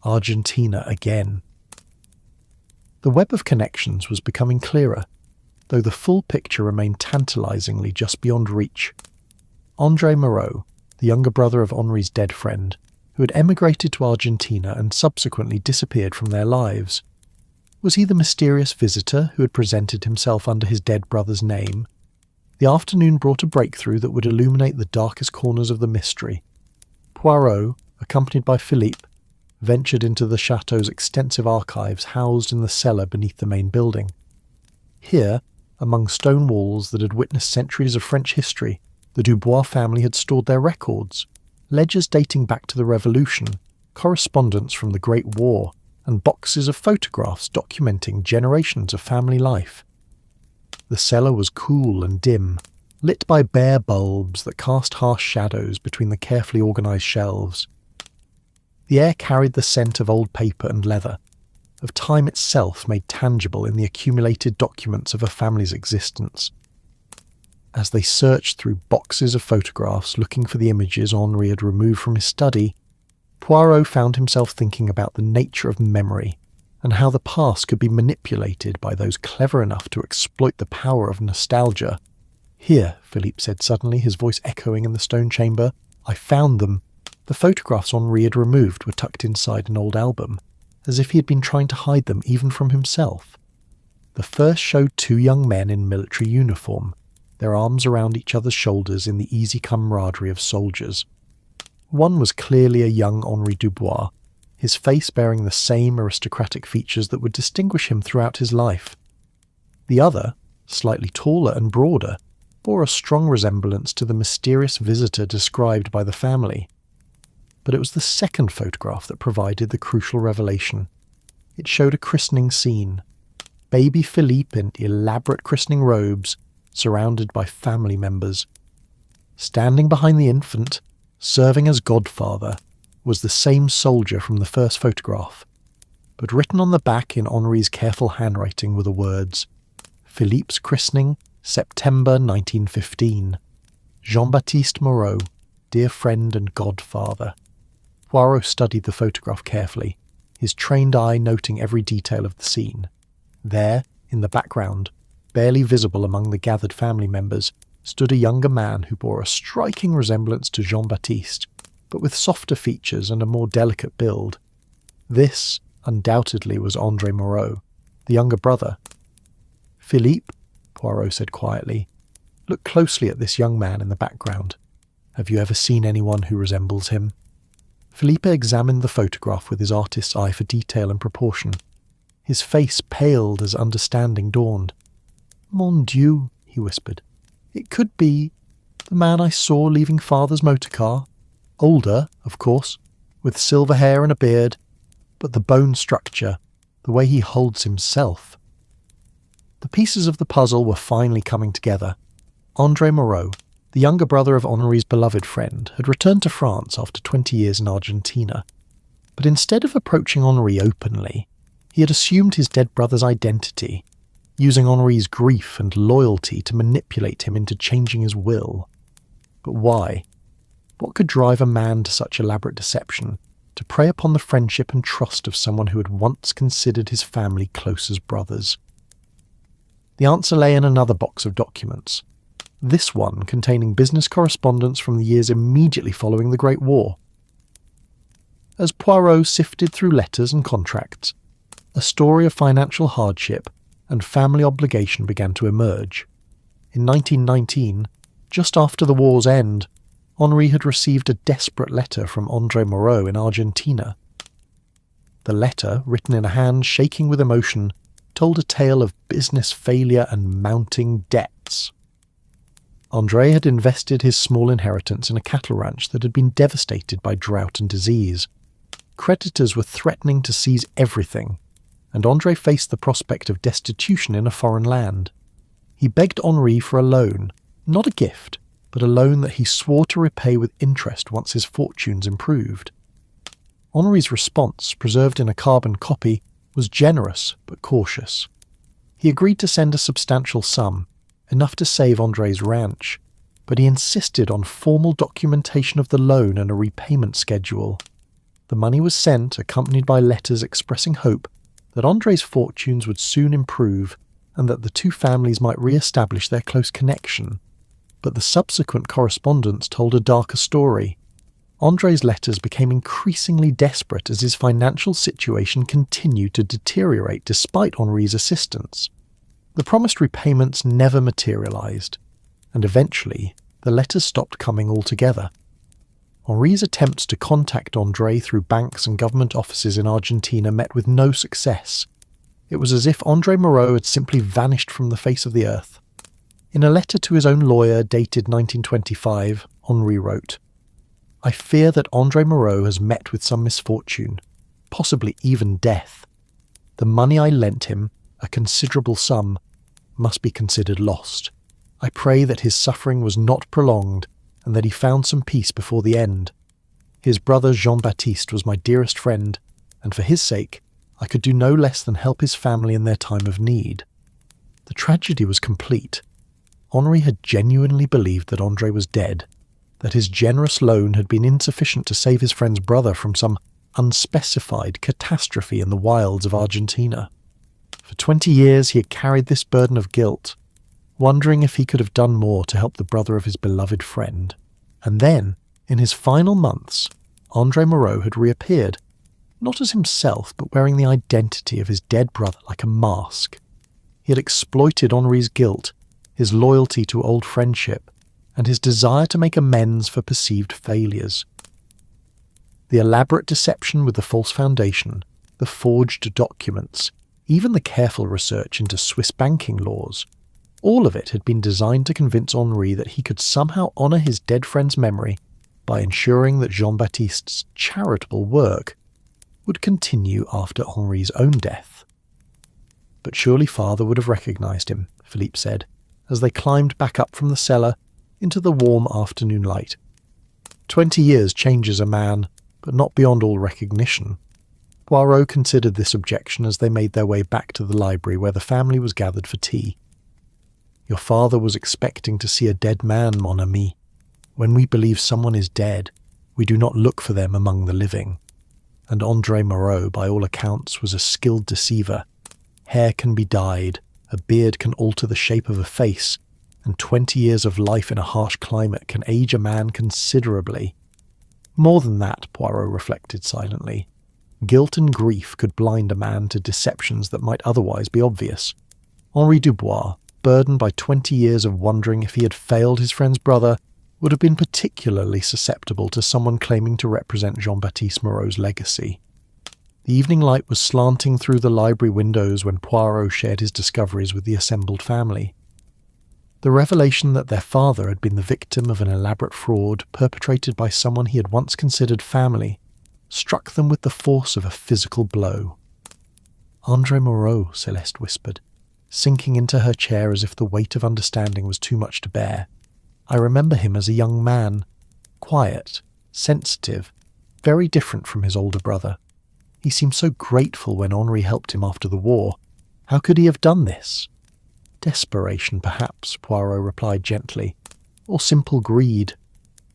Argentina again." The web of connections was becoming clearer, though the full picture remained tantalizingly just beyond reach. André Moreau, the younger brother of Henri's dead friend, who had emigrated to Argentina and subsequently disappeared from their lives. Was he the mysterious visitor who had presented himself under his dead brother's name? The afternoon brought a breakthrough that would illuminate the darkest corners of the mystery. Poirot, accompanied by Philippe, ventured into the chateau's extensive archives housed in the cellar beneath the main building. Here, among stone walls that had witnessed centuries of French history, the Dubois family had stored their records, ledgers dating back to the Revolution, correspondence from the Great War, and boxes of photographs documenting generations of family life. The cellar was cool and dim, lit by bare bulbs that cast harsh shadows between the carefully organised shelves. The air carried the scent of old paper and leather, of time itself made tangible in the accumulated documents of a family's existence. As they searched through boxes of photographs looking for the images Henri had removed from his study, Poirot found himself thinking about the nature of memory and how the past could be manipulated by those clever enough to exploit the power of nostalgia. "Here," Philippe said suddenly, his voice echoing in the stone chamber, "I found them." The photographs Henri had removed were tucked inside an old album, as if he had been trying to hide them even from himself. The first showed 2 young men in military uniform, their arms around each other's shoulders in the easy camaraderie of soldiers. One was clearly a young Henri Dubois, his face bearing the same aristocratic features that would distinguish him throughout his life. The other, slightly taller and broader, bore a strong resemblance to the mysterious visitor described by the family. But it was the second photograph that provided the crucial revelation. It showed a christening scene. Baby Philippe in elaborate christening robes, surrounded by family members. Standing behind the infant, serving as godfather, was the same soldier from the first photograph, but written on the back in Henri's careful handwriting were the words, "Philippe's christening, September 1915. Jean-Baptiste Moreau, dear friend and godfather." Poirot studied the photograph carefully, his trained eye noting every detail of the scene. There, in the background, barely visible among the gathered family members, stood a younger man who bore a striking resemblance to Jean-Baptiste, but with softer features and a more delicate build. This, undoubtedly, was André Moreau, the younger brother. "Philippe," Poirot said quietly, "look closely at this young man in the background. Have you ever seen anyone who resembles him?" Philippe examined the photograph with his artist's eye for detail and proportion. His face paled as understanding dawned. "Mon Dieu," he whispered. "It could be the man I saw leaving father's motor car. Older, of course, with silver hair and a beard, but the bone structure, the way he holds himself." The pieces of the puzzle were finally coming together. André Moreau, the younger brother of Henri's beloved friend, had returned to France after 20 years in Argentina. But instead of approaching Henri openly, he had assumed his dead brother's identity, using Henri's grief and loyalty to manipulate him into changing his will. But why? What could drive a man to such elaborate deception, to prey upon the friendship and trust of someone who had once considered his family close as brothers? The answer lay in another box of documents, this one containing business correspondence from the years immediately following the Great War. As Poirot sifted through letters and contracts, a story of financial hardship and family obligation began to emerge. In 1919, just after the war's end, Henri had received a desperate letter from André Moreau in Argentina. The letter, written in a hand shaking with emotion, told a tale of business failure and mounting debts. André had invested his small inheritance in a cattle ranch that had been devastated by drought and disease. Creditors were threatening to seize everything, and André faced the prospect of destitution in a foreign land. He begged Henri for a loan, not a gift, but a loan that he swore to repay with interest once his fortunes improved. Henri's response, preserved in a carbon copy, was generous but cautious. He agreed to send a substantial sum, enough to save André's ranch, but he insisted on formal documentation of the loan and a repayment schedule. The money was sent, accompanied by letters expressing hope that André's fortunes would soon improve and that the two families might re-establish their close connection. But the subsequent correspondence told a darker story. André's letters became increasingly desperate as his financial situation continued to deteriorate despite Henri's assistance. The promised repayments never materialized, and eventually the letters stopped coming altogether. Henri's attempts to contact André through banks and government offices in Argentina met with no success. It was as if André Moreau had simply vanished from the face of the earth. In a letter to his own lawyer dated 1925, Henri wrote, "I fear that André Moreau has met with some misfortune, possibly even death. The money I lent him, a considerable sum, must be considered lost. I pray that his suffering was not prolonged and that he found some peace before the end. His brother Jean-Baptiste was my dearest friend, and for his sake I could do no less than help his family in their time of need." The tragedy was complete. Henri had genuinely believed that André was dead, that his generous loan had been insufficient to save his friend's brother from some unspecified catastrophe in the wilds of Argentina. For 20 years he had carried this burden of guilt, wondering if he could have done more to help the brother of his beloved friend. And then, in his final months, André Moreau had reappeared, not as himself, but wearing the identity of his dead brother like a mask. He had exploited Henri's guilt, his loyalty to old friendship, and his desire to make amends for perceived failures. The elaborate deception with the false foundation, the forged documents, even the careful research into Swiss banking laws, all of it had been designed to convince Henri that he could somehow honour his dead friend's memory by ensuring that Jean-Baptiste's charitable work would continue after Henri's own death. But surely father would have recognised him, Philippe said, as they climbed back up from the cellar into the warm afternoon light. 20 years changes a man, but not beyond all recognition. Poirot considered this objection as they made their way back to the library where the family was gathered for tea. "Your father was expecting to see a dead man, mon ami. When we believe someone is dead, we do not look for them among the living. And André Moreau, by all accounts, was a skilled deceiver. Hair can be dyed, a beard can alter the shape of a face, and 20 years of life in a harsh climate can age a man considerably. More than that," Poirot reflected silently. "Guilt and grief could blind a man to deceptions that might otherwise be obvious. Henri Dubois, burdened by 20 years of wondering if he had failed his friend's brother, would have been particularly susceptible to someone claiming to represent Jean-Baptiste Moreau's legacy. The evening light was slanting through the library windows when Poirot shared his discoveries with the assembled family. The revelation that their father had been the victim of an elaborate fraud perpetrated by someone he had once considered family struck them with the force of a physical blow. "André Moreau," Celeste whispered, sinking into her chair as if the weight of understanding was too much to bear. "I remember him as a young man, quiet, sensitive, very different from his older brother. He seemed so grateful when Henri helped him after the war. How could he have done this?" "Desperation, perhaps," Poirot replied gently, "or simple greed.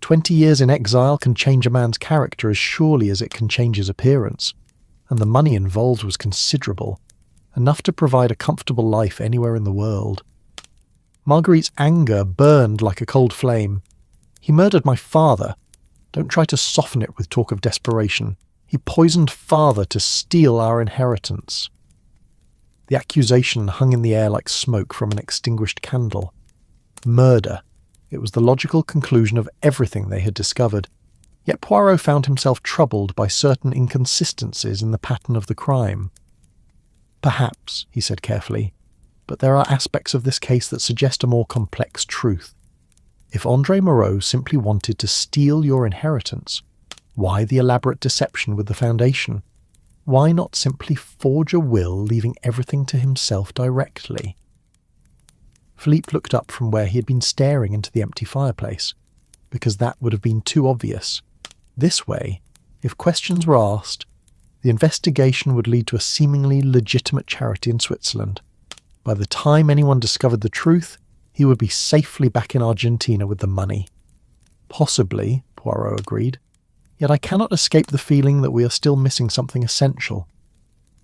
20 years in exile can change a man's character as surely as it can change his appearance, and the money involved was considerable, enough to provide a comfortable life anywhere in the world." Marguerite's anger burned like a cold flame. "He murdered my father. Don't try to soften it with talk of desperation. He poisoned father to steal our inheritance." The accusation hung in the air like smoke from an extinguished candle. Murder. It was the logical conclusion of everything they had discovered. Yet Poirot found himself troubled by certain inconsistencies in the pattern of the crime. "Perhaps," he said carefully, "but there are aspects of this case that suggest a more complex truth. If André Moreau simply wanted to steal your inheritance, why the elaborate deception with the foundation? Why not simply forge a will leaving everything to himself directly?" Philippe looked up from where he had been staring into the empty fireplace, because that would have been too obvious. This way, if questions were asked, the investigation would lead to a seemingly legitimate charity in Switzerland. By the time anyone discovered the truth, he would be safely back in Argentina with the money. "Possibly," Poirot agreed. "Yet I cannot escape the feeling that we are still missing something essential.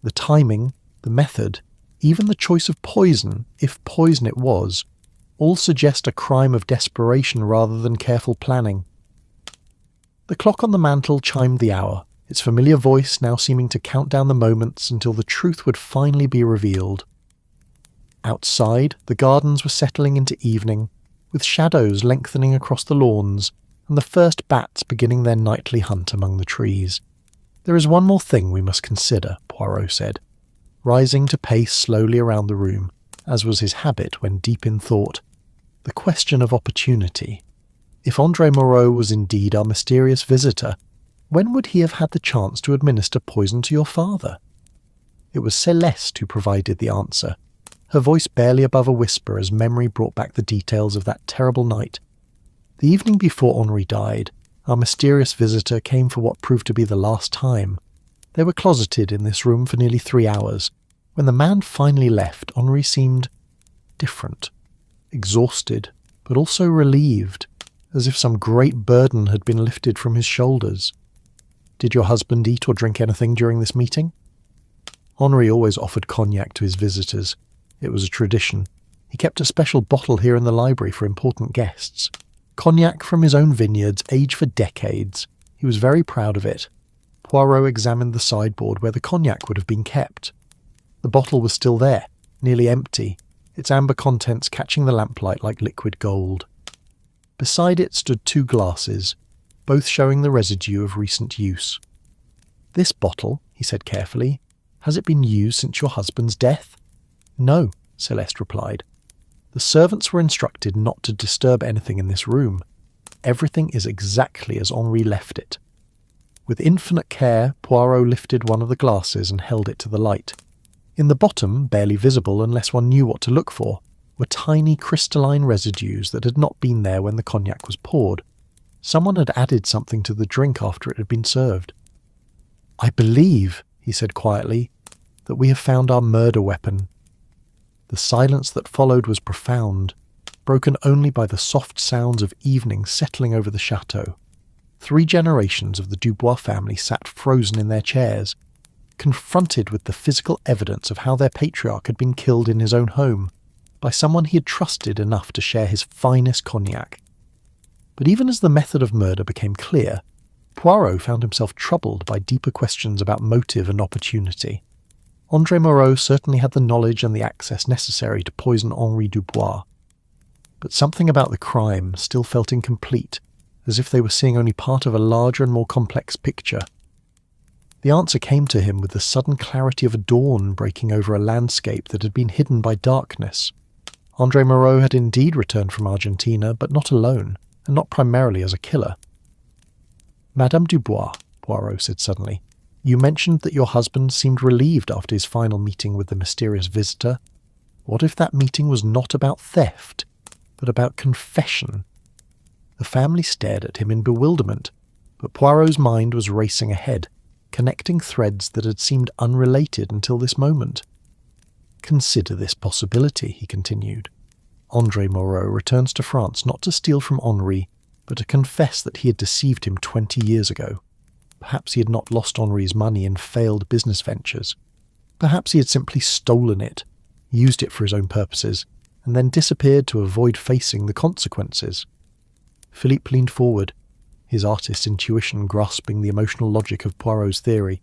The timing, the method, even the choice of poison, if poison it was, all suggest a crime of desperation rather than careful planning." The clock on the mantel chimed the hour, its familiar voice now seeming to count down the moments until the truth would finally be revealed. Outside, the gardens were settling into evening, with shadows lengthening across the lawns, and the first bats beginning their nightly hunt among the trees. "There is one more thing we must consider," Poirot said, rising to pace slowly around the room, as was his habit when deep in thought. "The question of opportunity. If André Moreau was indeed our mysterious visitor, when would he have had the chance to administer poison to your father?" It was Celeste who provided the answer, her voice barely above a whisper as memory brought back the details of that terrible night. The evening before Henri died, our mysterious visitor came for what proved to be the last time. They were closeted in this room for nearly 3 hours. When the man finally left, Henri seemed different, exhausted, but also relieved, as if some great burden had been lifted from his shoulders. "Did your husband eat or drink anything during this meeting?" Henri always offered cognac to his visitors. It was a tradition. He kept a special bottle here in the library for important guests. Cognac from his own vineyards, aged for decades. He was very proud of it. Poirot examined the sideboard where the cognac would have been kept. The bottle was still there, nearly empty, its amber contents catching the lamplight like liquid gold. Beside it stood 2 glasses, both showing the residue of recent use. "This bottle," he said carefully, "has it been used since your husband's death?" "No," Celeste replied. "The servants were instructed not to disturb anything in this room. Everything is exactly as Henri left it." With infinite care, Poirot lifted one of the glasses and held it to the light. In the bottom, barely visible unless one knew what to look for, were tiny crystalline residues that had not been there when the cognac was poured. Someone had added something to the drink after it had been served. "I believe," he said quietly, "that we have found our murder weapon." The silence that followed was profound, broken only by the soft sounds of evening settling over the chateau. 3 generations of the Dubois family sat frozen in their chairs, confronted with the physical evidence of how their patriarch had been killed in his own home, by someone he had trusted enough to share his finest cognac. But even as the method of murder became clear, Poirot found himself troubled by deeper questions about motive and opportunity. André Moreau certainly had the knowledge and the access necessary to poison Henri Dubois. but something about the crime still felt incomplete, as if they were seeing only part of a larger and more complex picture. The answer came to him with the sudden clarity of a dawn breaking over a landscape that had been hidden by darkness. André Moreau had indeed returned from Argentina, but not alone, and not primarily as a killer. "Madame Dubois," Poirot said suddenly, "you mentioned that your husband seemed relieved after his final meeting with the mysterious visitor. What if that meeting was not about theft, but about confession?" The family stared at him in bewilderment, but Poirot's mind was racing ahead, connecting threads that had seemed unrelated until this moment. "Consider this possibility," he continued. "André Moreau returns to France not to steal from Henri, but to confess that he had deceived him 20 years ago. Perhaps he had not lost Henri's money in failed business ventures. Perhaps he had simply stolen it, used it for his own purposes, and then disappeared to avoid facing the consequences." Philippe leaned forward, his artist's intuition grasping the emotional logic of Poirot's theory.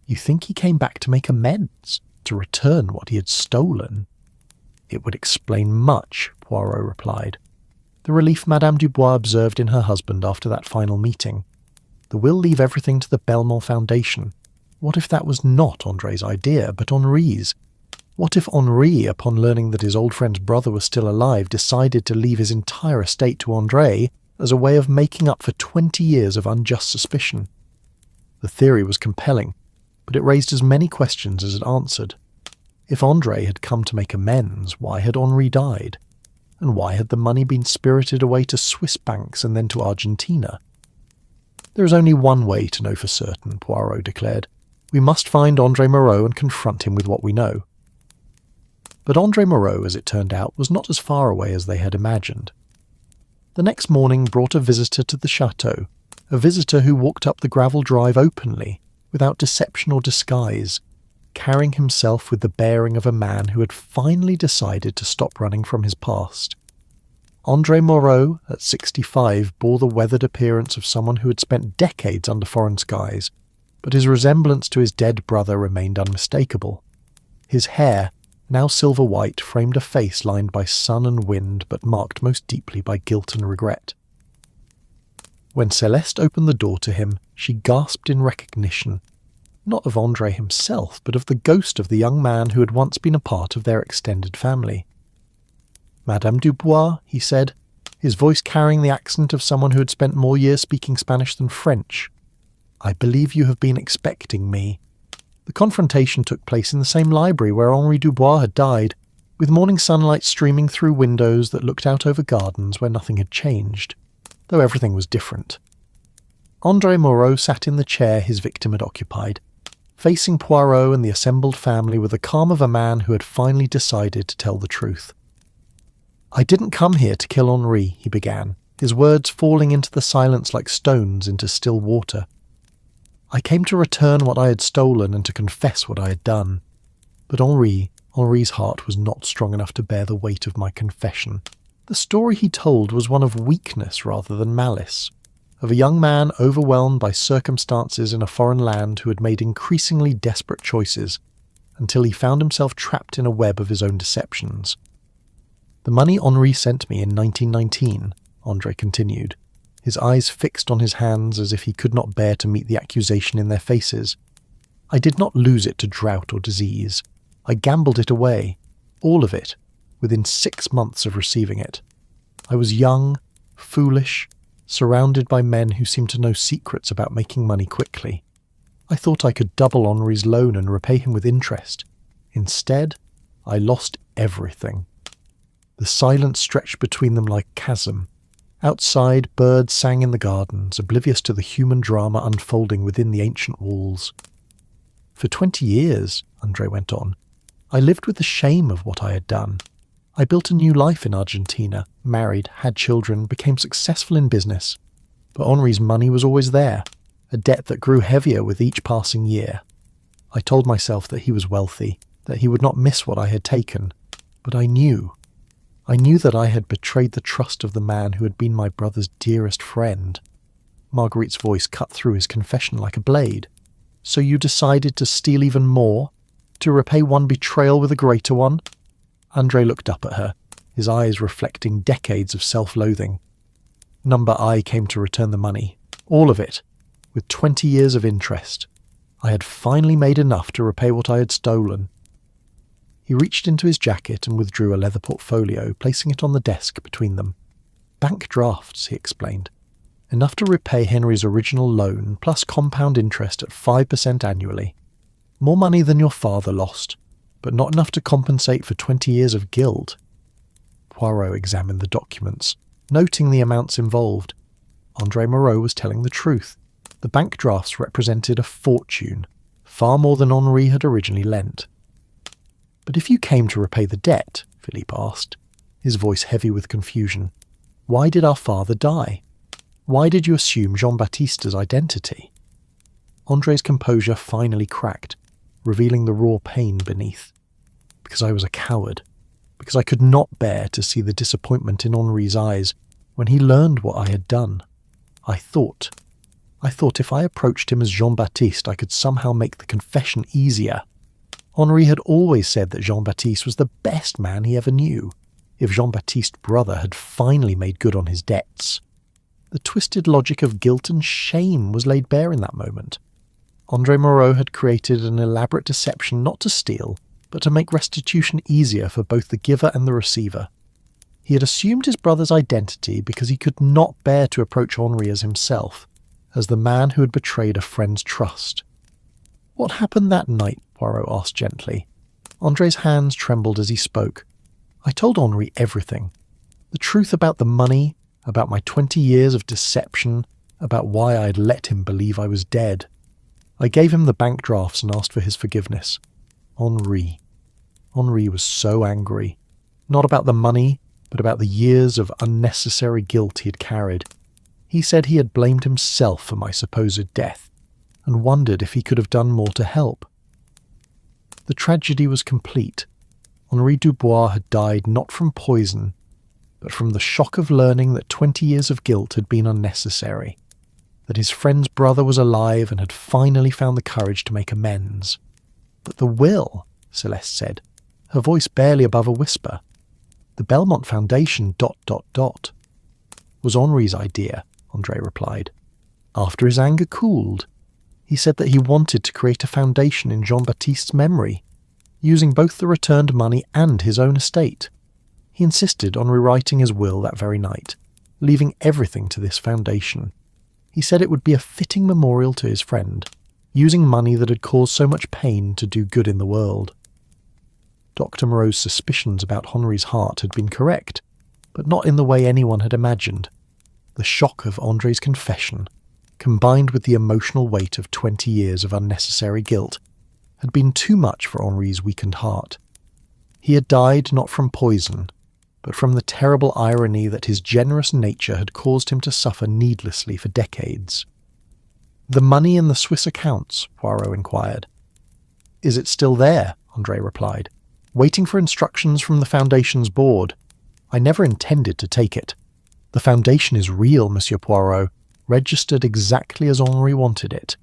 "You think he came back to make amends, to return what he had stolen?" "It would explain much," Poirot replied. The relief Madame Dubois observed in her husband after that final meeting. The will leave everything to the Belmont Foundation. What if that was not André's idea, but Henri's? What if Henri, upon learning that his old friend's brother was still alive, decided to leave his entire estate to André as a way of making up for 20 years of unjust suspicion? The theory was compelling, but it raised as many questions as it answered. If André had come to make amends, why had Henri died? And why had the money been spirited away to Swiss banks and then to Argentina? "There is only one way to know for certain," Poirot declared. "We must find André Moreau and confront him with what we know." But André Moreau, as it turned out, was not as far away as they had imagined. The next morning brought a visitor to the chateau, a visitor who walked up the gravel drive openly, without deception or disguise, carrying himself with the bearing of a man who had finally decided to stop running from his past. André Moreau, at 65, bore the weathered appearance of someone who had spent decades under foreign skies, but his resemblance to his dead brother remained unmistakable. His hair, now silver-white, framed a face lined by sun and wind, but marked most deeply by guilt and regret. When Celeste opened the door to him, she gasped in recognition, not of André himself, but of the ghost of the young man who had once been a part of their extended family. "Madame Dubois," he said, his voice carrying the accent of someone who had spent more years speaking Spanish than French. "I believe you have been expecting me." The confrontation took place in the same library where Henri Dubois had died, with morning sunlight streaming through windows that looked out over gardens where nothing had changed, though everything was different. André Moreau sat in the chair his victim had occupied, facing Poirot and the assembled family with the calm of a man who had finally decided to tell the truth. "I didn't come here to kill Henri," he began, his words falling into the silence like stones into still water. "I came to return what I had stolen and to confess what I had done. But Henri's heart was not strong enough to bear the weight of my confession. The story he told was one of weakness rather than malice, of a young man overwhelmed by circumstances in a foreign land who had made increasingly desperate choices, until he found himself trapped in a web of his own deceptions. The money Henri sent me in 1919, André continued, his eyes fixed on his hands as if he could not bear to meet the accusation in their faces. I did not lose it to drought or disease. I gambled it away, all of it, within 6 months of receiving it. I was young, foolish, surrounded by men who seemed to know secrets about making money quickly. I thought I could double Henri's loan and repay him with interest. Instead, I lost everything. The silence stretched between them like a chasm. Outside, birds sang in the gardens, oblivious to the human drama unfolding within the ancient walls. For 20 years, André went on, I lived with the shame of what I had done. I built a new life in Argentina, married, had children, became successful in business. But Henri's money was always there, a debt that grew heavier with each passing year. I told myself that he was wealthy, that he would not miss what I had taken. But I knew that I had betrayed the trust of the man who had been my brother's dearest friend. Marguerite's voice cut through his confession like a blade. So you decided to steal even more? To repay one betrayal with a greater one? André looked up at her, his eyes reflecting decades of self-loathing. Number I came to return the money, all of it, with 20 years of interest. I had finally made enough to repay what I had stolen. He reached into his jacket and withdrew a leather portfolio, placing it on the desk between them. Bank drafts, he explained. Enough to repay Henry's original loan, plus compound interest at 5% annually. More money than your father lost, but not enough to compensate for 20 years of guilt. Poirot examined the documents, noting the amounts involved. André Moreau was telling the truth. The bank drafts represented a fortune, far more than Henri had originally lent. "But if you came to repay the debt," Philippe asked, his voice heavy with confusion, "why did our father die? Why did you assume Jean-Baptiste's identity?" André's composure finally cracked, revealing the raw pain beneath. "Because I was a coward. Because I could not bear to see the disappointment in Henri's eyes when he learned what I had done. I thought if I approached him as Jean-Baptiste, I could somehow make the confession easier. Henri had always said that Jean-Baptiste was the best man he ever knew. If Jean-Baptiste's brother had finally made good on his debts. The twisted logic of guilt and shame was laid bare in that moment. André Moreau had created an elaborate deception not to steal, but to make restitution easier for both the giver and the receiver. He had assumed his brother's identity because he could not bear to approach Henri as himself, as the man who had betrayed a friend's trust. "What happened that night?" Poirot asked gently. André's hands trembled as he spoke. "I told Henri everything. The truth about the money, about my 20 years of deception, about why I had let him believe I was dead. I gave him the bank drafts and asked for his forgiveness. Henri was so angry. Not about the money, but about the years of unnecessary guilt he had carried. He said he had blamed himself for my supposed death, and wondered if he could have done more to help. The tragedy was complete. Henri Dubois had died not from poison, but from the shock of learning that 20 years of guilt had been unnecessary, that his friend's brother was alive and had finally found the courage to make amends. But the will, Celeste said, her voice barely above a whisper. The Belmont Foundation ... was Henri's idea, André replied. After his anger cooled, he said that he wanted to create a foundation in Jean-Baptiste's memory, using both the returned money and his own estate. He insisted on rewriting his will that very night, leaving everything to this foundation. He said it would be a fitting memorial to his friend, using money that had caused so much pain to do good in the world. Dr. Moreau's suspicions about Henri's heart had been correct, but not in the way anyone had imagined. The shock of André's confession, combined with the emotional weight of 20 years of unnecessary guilt, had been too much for Henri's weakened heart. He had died not from poison, but from the terrible irony that his generous nature had caused him to suffer needlessly for decades. "The money in the Swiss accounts?" Poirot inquired. "Is it still there?" André replied, "waiting for instructions from the Foundation's board. I never intended to take it. The Foundation is real, Monsieur Poirot, registered exactly as Henri wanted it.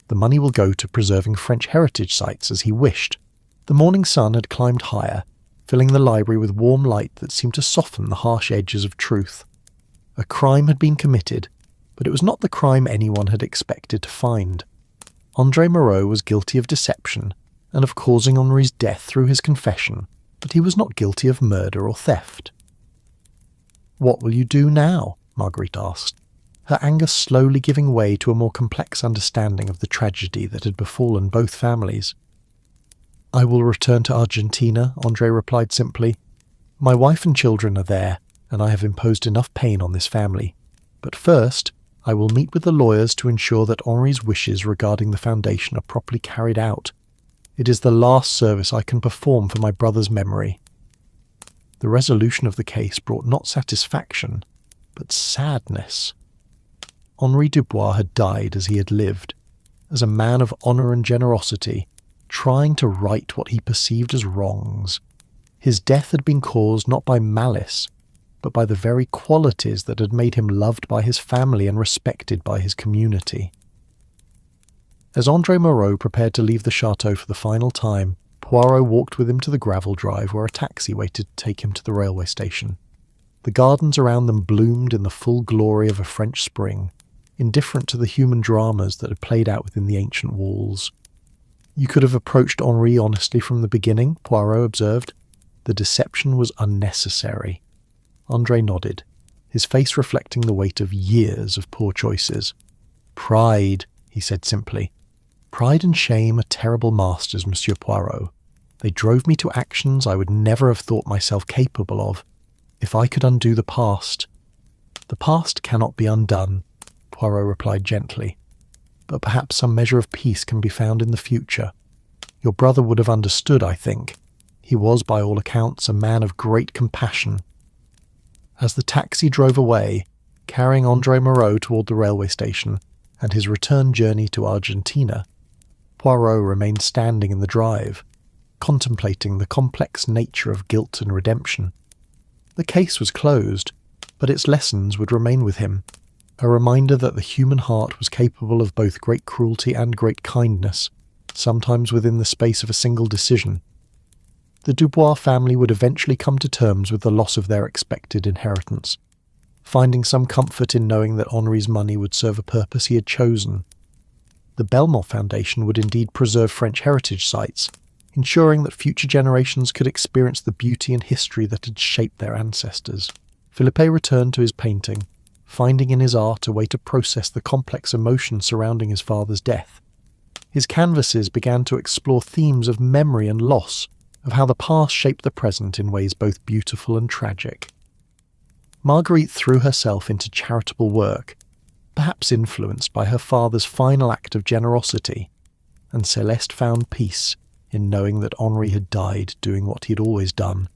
The money will go to preserving French heritage sites as he wished." The morning sun had climbed higher, filling the library with warm light that seemed to soften the harsh edges of truth. A crime had been committed, but it was not the crime anyone had expected to find. André Moreau was guilty of deception and of causing Henri's death through his confession, but he was not guilty of murder or theft. "What will you do now?" Marguerite asked, her anger slowly giving way to a more complex understanding of the tragedy that had befallen both families. "I will return to Argentina," André replied simply. "My wife and children are there, and I have imposed enough pain on this family. But first, I will meet with the lawyers to ensure that Henri's wishes regarding the Foundation are properly carried out. It is the last service I can perform for my brother's memory." The resolution of the case brought not satisfaction, but sadness. Henri Dubois had died as he had lived, as a man of honour and generosity, trying to right what he perceived as wrongs. His death had been caused not by malice, but by the very qualities that had made him loved by his family and respected by his community. As André Moreau prepared to leave the chateau for the final time, Poirot walked with him to the gravel drive where a taxi waited to take him to the railway station. The gardens around them bloomed in the full glory of a French spring, indifferent to the human dramas that had played out within the ancient walls. "You could have approached Henri honestly from the beginning," Poirot observed. "The deception was unnecessary." André nodded, his face reflecting the weight of years of poor choices. "Pride," he said simply. "Pride and shame are terrible masters, Monsieur Poirot. They drove me to actions I would never have thought myself capable of. If I could undo the past—" "The past cannot be undone," Poirot replied gently. "But perhaps some measure of peace can be found in the future. Your brother would have understood, I think. He was, by all accounts, a man of great compassion." As the taxi drove away, carrying André Moreau toward the railway station and his return journey to Argentina, Poirot remained standing in the drive, contemplating the complex nature of guilt and redemption. The case was closed, but its lessons would remain with him, a reminder that the human heart was capable of both great cruelty and great kindness, sometimes within the space of a single decision. The Dubois family would eventually come to terms with the loss of their expected inheritance, finding some comfort in knowing that Henri's money would serve a purpose he had chosen. The Belmont Foundation would indeed preserve French heritage sites, ensuring that future generations could experience the beauty and history that had shaped their ancestors. Philippe returned to his painting, finding in his art a way to process the complex emotions surrounding his father's death. His canvases began to explore themes of memory and loss, of how the past shaped the present in ways both beautiful and tragic. Marguerite threw herself into charitable work, perhaps influenced by her father's final act of generosity, and Celeste found peace in knowing that Henri had died doing what he had always done,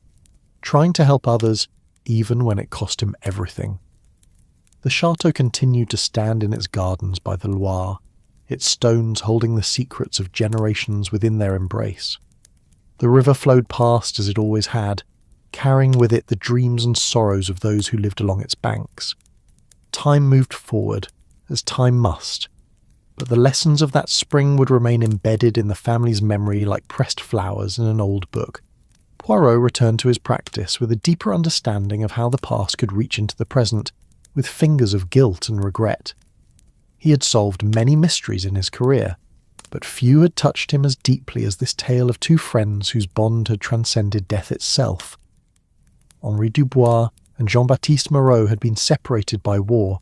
trying to help others even when it cost him everything. The chateau continued to stand in its gardens by the Loire, its stones holding the secrets of generations within their embrace. The river flowed past as it always had, carrying with it the dreams and sorrows of those who lived along its banks. Time moved forward, as time must, but the lessons of that spring would remain embedded in the family's memory like pressed flowers in an old book. Poirot returned to his practice with a deeper understanding of how the past could reach into the present, with fingers of guilt and regret. He had solved many mysteries in his career, but few had touched him as deeply as this tale of two friends whose bond had transcended death itself. Henri Dubois and Jean-Baptiste Moreau had been separated by war,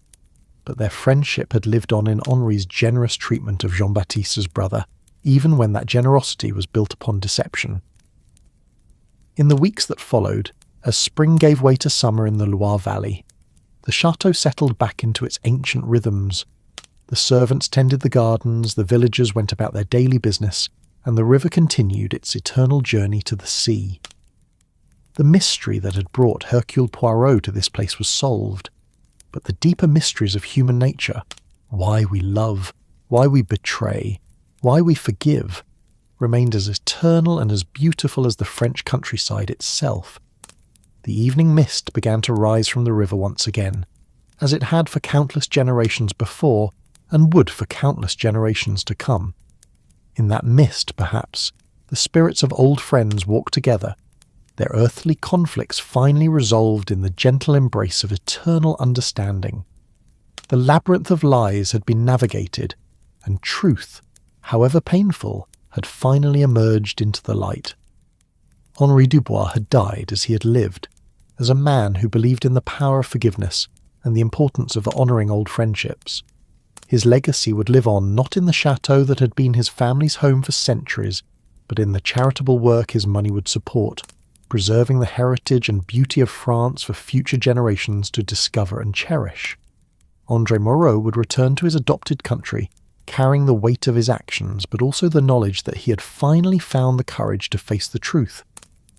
but their friendship had lived on in Henri's generous treatment of Jean-Baptiste's brother, even when that generosity was built upon deception. In the weeks that followed, as spring gave way to summer in the Loire Valley, the chateau settled back into its ancient rhythms. The servants tended the gardens, the villagers went about their daily business, and the river continued its eternal journey to the sea. The mystery that had brought Hercule Poirot to this place was solved, but the deeper mysteries of human nature, why we love, why we betray, why we forgive, remained as eternal and as beautiful as the French countryside itself. The evening mist began to rise from the river once again, as it had for countless generations before, and would for countless generations to come. In that mist, perhaps, the spirits of old friends walked together, their earthly conflicts finally resolved in the gentle embrace of eternal understanding. The labyrinth of lies had been navigated, and truth, however painful, had finally emerged into the light. Henri Dubois had died as he had lived, as a man who believed in the power of forgiveness and the importance of honouring old friendships. His legacy would live on not in the chateau that had been his family's home for centuries, but in the charitable work his money would support, preserving the heritage and beauty of France for future generations to discover and cherish. André Moreau would return to his adopted country, carrying the weight of his actions, but also the knowledge that he had finally found the courage to face the truth.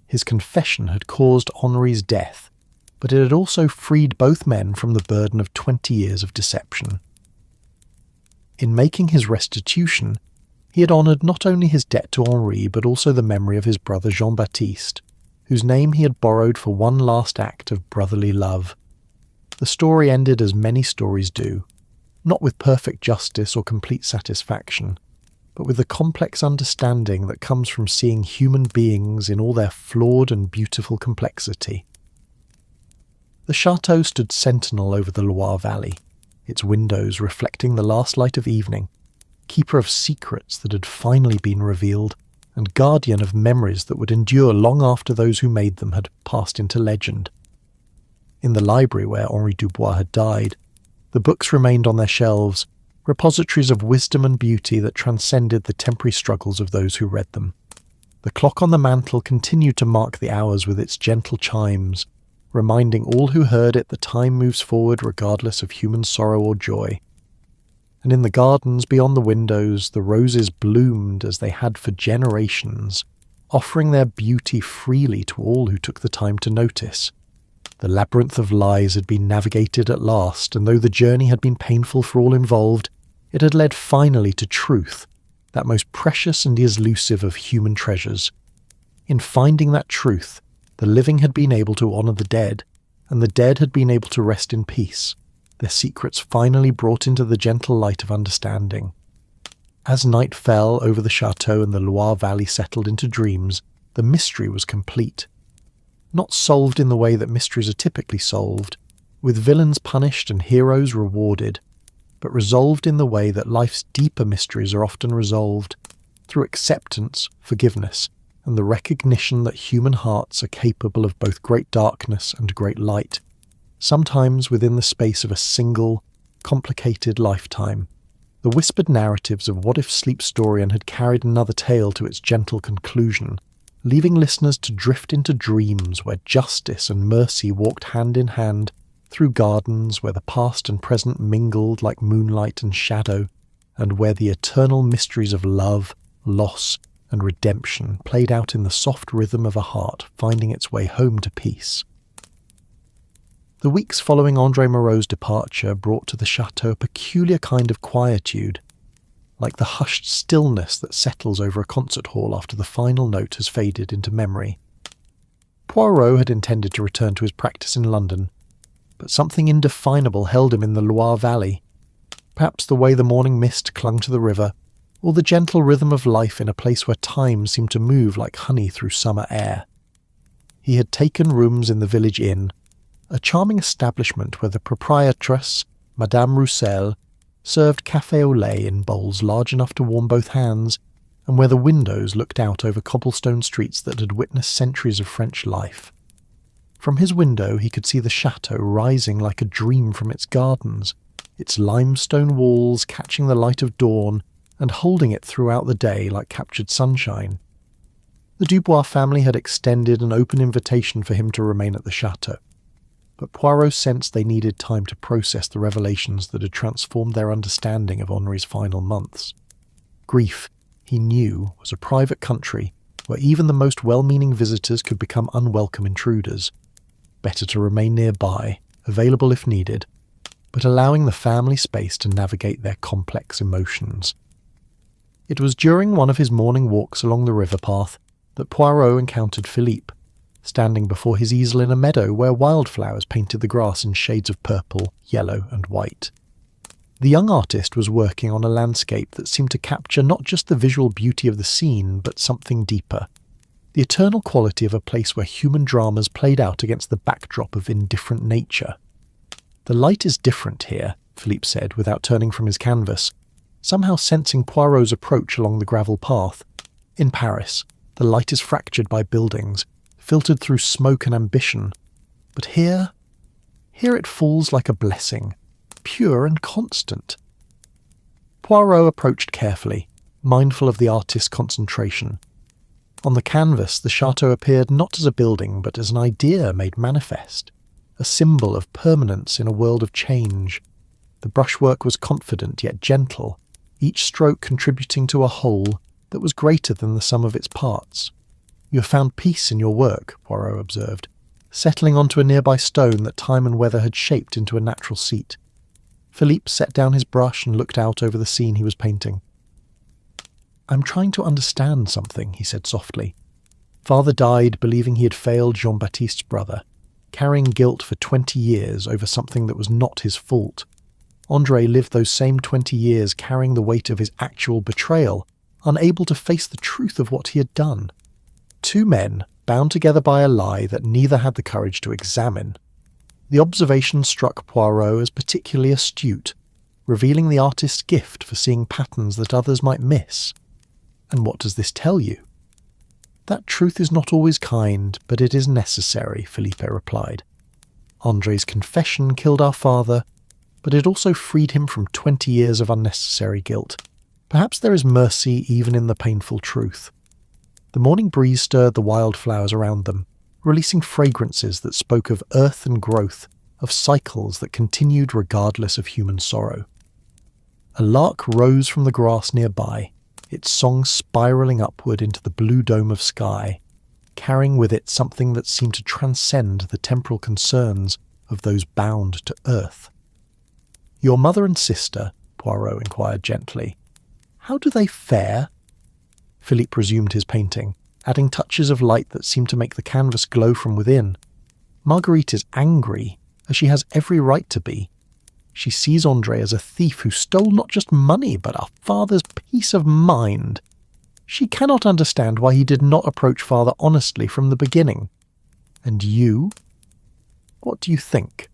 His confession had caused Henri's death, but it had also freed both men from the burden of 20 years of deception. In making his restitution, he had honoured not only his debt to Henri, but also the memory of his brother Jean-Baptiste, whose name he had borrowed for one last act of brotherly love. The story ended as many stories do, not with perfect justice or complete satisfaction, but with the complex understanding that comes from seeing human beings in all their flawed and beautiful complexity. The chateau stood sentinel over the Loire Valley, its windows reflecting the last light of evening, keeper of secrets that had finally been revealed, and guardian of memories that would endure long after those who made them had passed into legend. In the library where Henri Dubois had died, the books remained on their shelves, repositories of wisdom and beauty that transcended the temporary struggles of those who read them. The clock on the mantel continued to mark the hours with its gentle chimes, reminding all who heard it that time moves forward regardless of human sorrow or joy. And in the gardens beyond the windows, the roses bloomed as they had for generations, offering their beauty freely to all who took the time to notice. The labyrinth of lies had been navigated at last, and though the journey had been painful for all involved, it had led finally to truth, that most precious and elusive of human treasures. In finding that truth, the living had been able to honour the dead, and the dead had been able to rest in peace, their secrets finally brought into the gentle light of understanding. As night fell over the chateau and the Loire Valley settled into dreams, the mystery was complete. Not solved in the way that mysteries are typically solved, with villains punished and heroes rewarded, but resolved in the way that life's deeper mysteries are often resolved, through acceptance, forgiveness, and the recognition that human hearts are capable of both great darkness and great light, sometimes within the space of a single, complicated lifetime. The whispered narratives of What If Sleepstorian had carried another tale to its gentle conclusion, leaving listeners to drift into dreams where justice and mercy walked hand in hand, through gardens where the past and present mingled like moonlight and shadow, and where the eternal mysteries of love, loss, and redemption played out in the soft rhythm of a heart finding its way home to peace. The weeks following André Moreau's departure brought to the chateau a peculiar kind of quietude, like the hushed stillness that settles over a concert hall after the final note has faded into memory. Poirot had intended to return to his practice in London, but something indefinable held him in the Loire Valley. Perhaps the way the morning mist clung to the river, or the gentle rhythm of life in a place where time seemed to move like honey through summer air. He had taken rooms in the village inn, a charming establishment where the proprietress, Madame Roussel, served café au lait in bowls large enough to warm both hands, and where the windows looked out over cobblestone streets that had witnessed centuries of French life. From his window he could see the chateau rising like a dream from its gardens, its limestone walls catching the light of dawn and holding it throughout the day like captured sunshine. The Dubois family had extended an open invitation for him to remain at the chateau, but Poirot sensed they needed time to process the revelations that had transformed their understanding of Henri's final months. Grief, he knew, was a private country where even the most well-meaning visitors could become unwelcome intruders. Better to remain nearby, available if needed, but allowing the family space to navigate their complex emotions. It was during one of his morning walks along the river path that Poirot encountered Philippe, standing before his easel in a meadow where wildflowers painted the grass in shades of purple, yellow, and white. The young artist was working on a landscape that seemed to capture not just the visual beauty of the scene, but something deeper. The eternal quality of a place where human dramas played out against the backdrop of indifferent nature. "The light is different here," Philippe said without turning from his canvas, somehow sensing Poirot's approach along the gravel path. "In Paris, the light is fractured by buildings, filtered through smoke and ambition. But here it falls like a blessing, pure and constant." Poirot approached carefully, mindful of the artist's concentration. On the canvas, the chateau appeared not as a building, but as an idea made manifest, a symbol of permanence in a world of change. The brushwork was confident yet gentle, each stroke contributing to a whole that was greater than the sum of its parts. "You have found peace in your work," Poirot observed, settling onto a nearby stone that time and weather had shaped into a natural seat. Philippe set down his brush and looked out over the scene he was painting. "I'm trying to understand something," he said softly. "Father died believing he had failed Jean-Baptiste's brother, carrying guilt for 20 years over something that was not his fault. André lived those same 20 years carrying the weight of his actual betrayal, unable to face the truth of what he had done. Two men bound together by a lie that neither had the courage to examine. The observation struck Poirot as particularly astute, revealing the artist's gift for seeing patterns that others might miss. And what does this tell you? That truth is not always kind, but it is necessary, Felipe replied. André's confession killed our father, but it also freed him from 20 years of unnecessary guilt. Perhaps there is mercy even in the painful truth. The morning breeze stirred the wildflowers around them, releasing fragrances that spoke of earth and growth, of cycles that continued regardless of human sorrow. A lark rose from the grass nearby, its song spiralling upward into the blue dome of sky, carrying with it something that seemed to transcend the temporal concerns of those bound to earth. "Your mother and sister," Poirot inquired gently, "how do they fare?" Philippe resumed his painting, adding touches of light that seemed to make the canvas glow from within. "Marguerite is angry, as she has every right to be. She sees André as a thief who stole not just money, but our father's peace of mind. She cannot understand why he did not approach father honestly from the beginning. And you? What do you think?"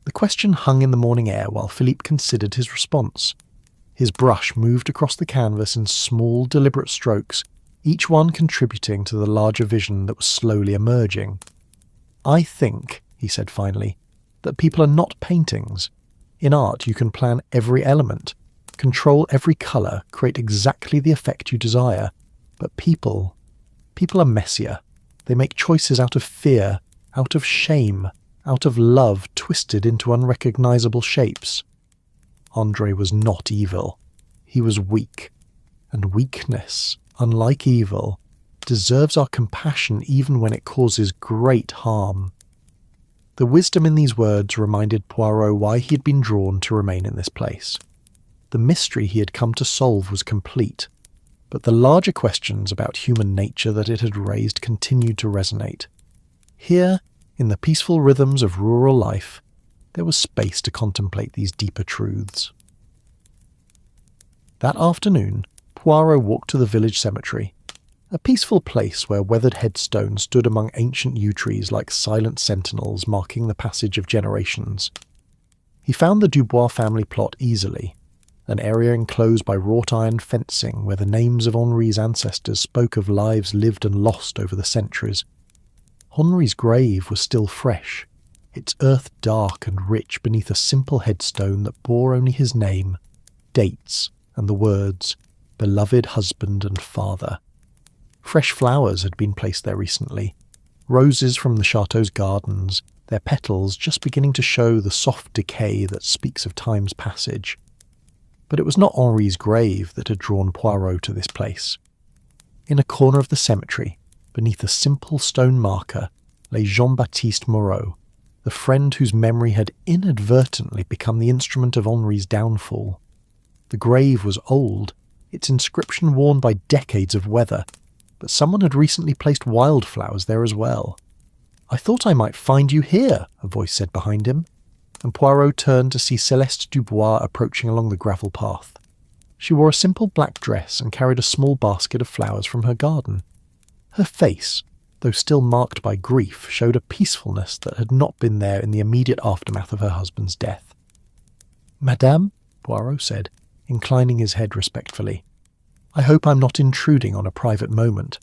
The question hung in the morning air while Philippe considered his response. His brush moved across the canvas in small, deliberate strokes, each one contributing to the larger vision that was slowly emerging. "I think," he said finally, "that people are not paintings. In art you can plan every element, control every colour, create exactly the effect you desire. But people are messier. They make choices out of fear, out of shame, out of love twisted into unrecognisable shapes. André was not evil. He was weak. And weakness, unlike evil, deserves our compassion even when it causes great harm." The wisdom in these words reminded Poirot why he had been drawn to remain in this place. The mystery he had come to solve was complete, but the larger questions about human nature that it had raised continued to resonate. Here, in the peaceful rhythms of rural life, there was space to contemplate these deeper truths. That afternoon, Poirot walked to the village cemetery, a peaceful place where weathered headstones stood among ancient yew trees like silent sentinels marking the passage of generations. He found the Dubois family plot easily, an area enclosed by wrought iron fencing where the names of Henri's ancestors spoke of lives lived and lost over the centuries. Henri's grave was still fresh, its earth dark and rich beneath a simple headstone that bore only his name, dates, and the words, "Beloved husband and father." Fresh flowers had been placed there recently, roses from the chateau's gardens, their petals just beginning to show the soft decay that speaks of time's passage. But it was not Henri's grave that had drawn Poirot to this place. In a corner of the cemetery, beneath a simple stone marker, lay Jean-Baptiste Moreau, the friend whose memory had inadvertently become the instrument of Henri's downfall. The grave was old, its inscription worn by decades of weather, but someone had recently placed wildflowers there as well. "I thought I might find you here," a voice said behind him, and Poirot turned to see Céleste Dubois approaching along the gravel path. She wore a simple black dress and carried a small basket of flowers from her garden. Her face, though still marked by grief, showed a peacefulness that had not been there in the immediate aftermath of her husband's death. "Madame," Poirot said, inclining his head respectfully, "I hope I'm not intruding on a private moment."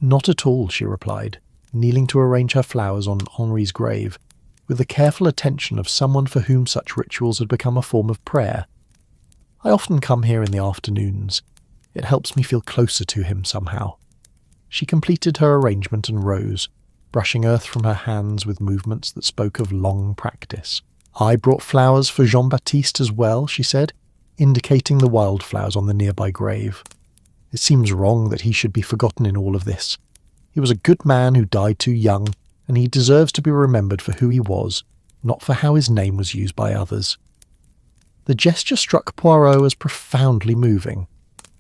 "Not at all," she replied, kneeling to arrange her flowers on Henri's grave, with the careful attention of someone for whom such rituals had become a form of prayer. "I often come here in the afternoons. It helps me feel closer to him somehow." She completed her arrangement and rose, brushing earth from her hands with movements that spoke of long practice. "I brought flowers for Jean-Baptiste as well," she said, indicating the wildflowers on the nearby grave. "It seems wrong that he should be forgotten in all of this. He was a good man who died too young, and he deserves to be remembered for who he was, not for how his name was used by others." The gesture struck Poirot as profoundly moving,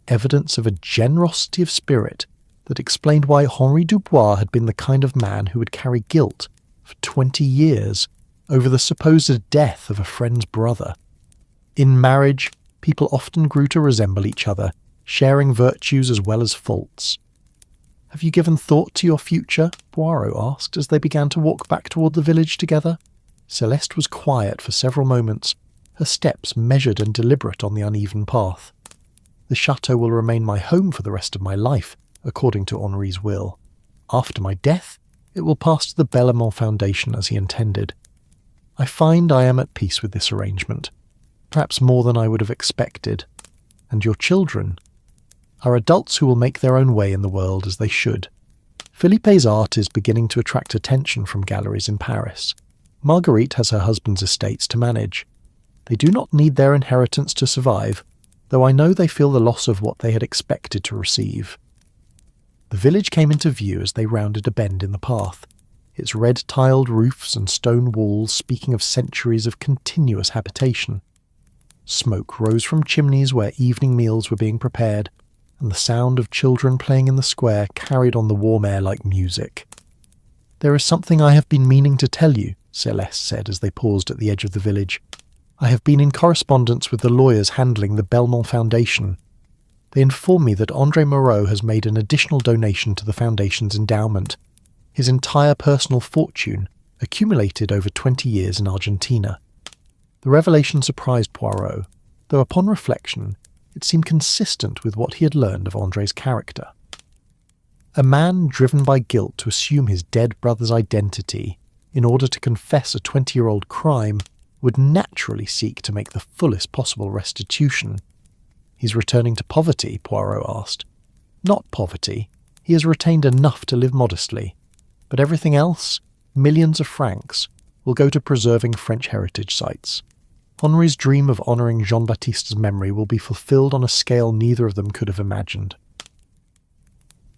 evidence of a generosity of spirit that explained why Henri Dubois had been the kind of man who would carry guilt for 20 years over the supposed death of a friend's brother. In marriage, people often grew to resemble each other, sharing virtues as well as faults. "Have you given thought to your future?" Poirot asked as they began to walk back toward the village together. Celeste was quiet for several moments, her steps measured and deliberate on the uneven path. "The chateau will remain my home for the rest of my life, according to Henri's will. After my death, it will pass to the Bellamont Foundation as he intended. I find I am at peace with this arrangement, perhaps more than I would have expected. And your children are adults who will make their own way in the world as they should." Philippe's art is beginning to attract attention from galleries in Paris. Marguerite has her husband's estates to manage. They do not need their inheritance to survive, though I know they feel the loss of what they had expected to receive. The village came into view as they rounded a bend in the path, its red-tiled roofs and stone walls speaking of centuries of continuous habitation. Smoke rose from chimneys where evening meals were being prepared, and the sound of children playing in the square carried on the warm air like music. "There is something I have been meaning to tell you," Celeste said as they paused at the edge of the village. "I have been in correspondence with the lawyers handling the Belmont Foundation. They inform me that André Moreau has made an additional donation to the Foundation's endowment, his entire personal fortune, accumulated over 20 years in Argentina." The revelation surprised Poirot, though upon reflection, it seemed consistent with what he had learned of André's character. A man driven by guilt to assume his dead brother's identity in order to confess a 20-year-old crime would naturally seek to make the fullest possible restitution. "He's returning to poverty?" Poirot asked. "Not poverty. He has retained enough to live modestly. But everything else, millions of francs, will go to preserving French heritage sites. Henri's dream of honouring Jean-Baptiste's memory will be fulfilled on a scale neither of them could have imagined."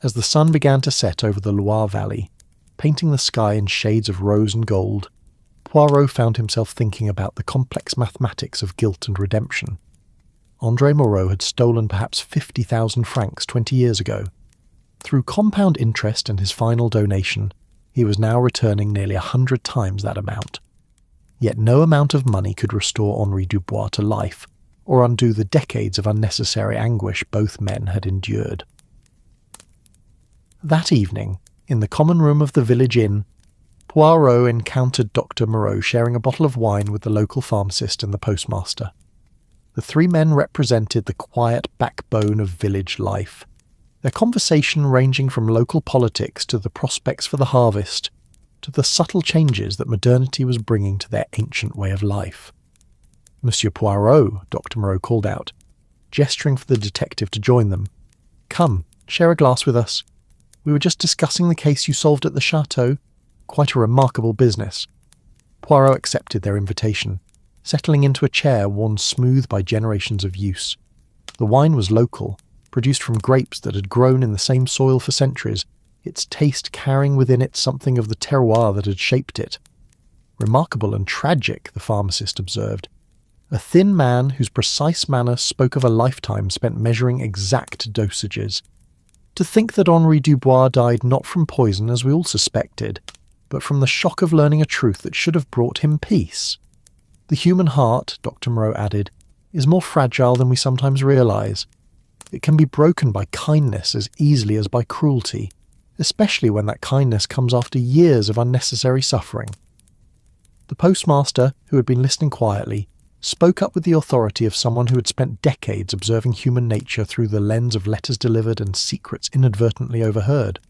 As the sun began to set over the Loire Valley, painting the sky in shades of rose and gold, Poirot found himself thinking about the complex mathematics of guilt and redemption. André Moreau had stolen perhaps 50,000 francs 20 years ago. Through compound interest and his final donation, he was now returning nearly 100 times that amount. Yet no amount of money could restore Henri Dubois to life, or undo the decades of unnecessary anguish both men had endured. That evening, in the common room of the village inn, Poirot encountered Dr. Moreau sharing a bottle of wine with the local pharmacist and the postmaster. The three men represented the quiet backbone of village life, their conversation ranging from local politics to the prospects for the harvest, to the subtle changes that modernity was bringing to their ancient way of life. "Monsieur Poirot," Dr. Moreau called out, gesturing for the detective to join them. "Come, share a glass with us. We were just discussing the case you solved at the chateau. Quite a remarkable business." Poirot accepted their invitation, settling into a chair worn smooth by generations of use. The wine was local, produced from grapes that had grown in the same soil for centuries, its taste carrying within it something of the terroir that had shaped it. "Remarkable and tragic," the pharmacist observed. A thin man whose precise manner spoke of a lifetime spent measuring exact dosages. To think that Henri Dubois died not from poison as we all suspected, but from the shock of learning a truth that should have brought him peace. "The human heart," Dr. Moreau added, "is more fragile than we sometimes realise. It can be broken by kindness as easily as by cruelty, especially when that kindness comes after years of unnecessary suffering." The postmaster, who had been listening quietly, spoke up with the authority of someone who had spent decades observing human nature through the lens of letters delivered and secrets inadvertently overheard.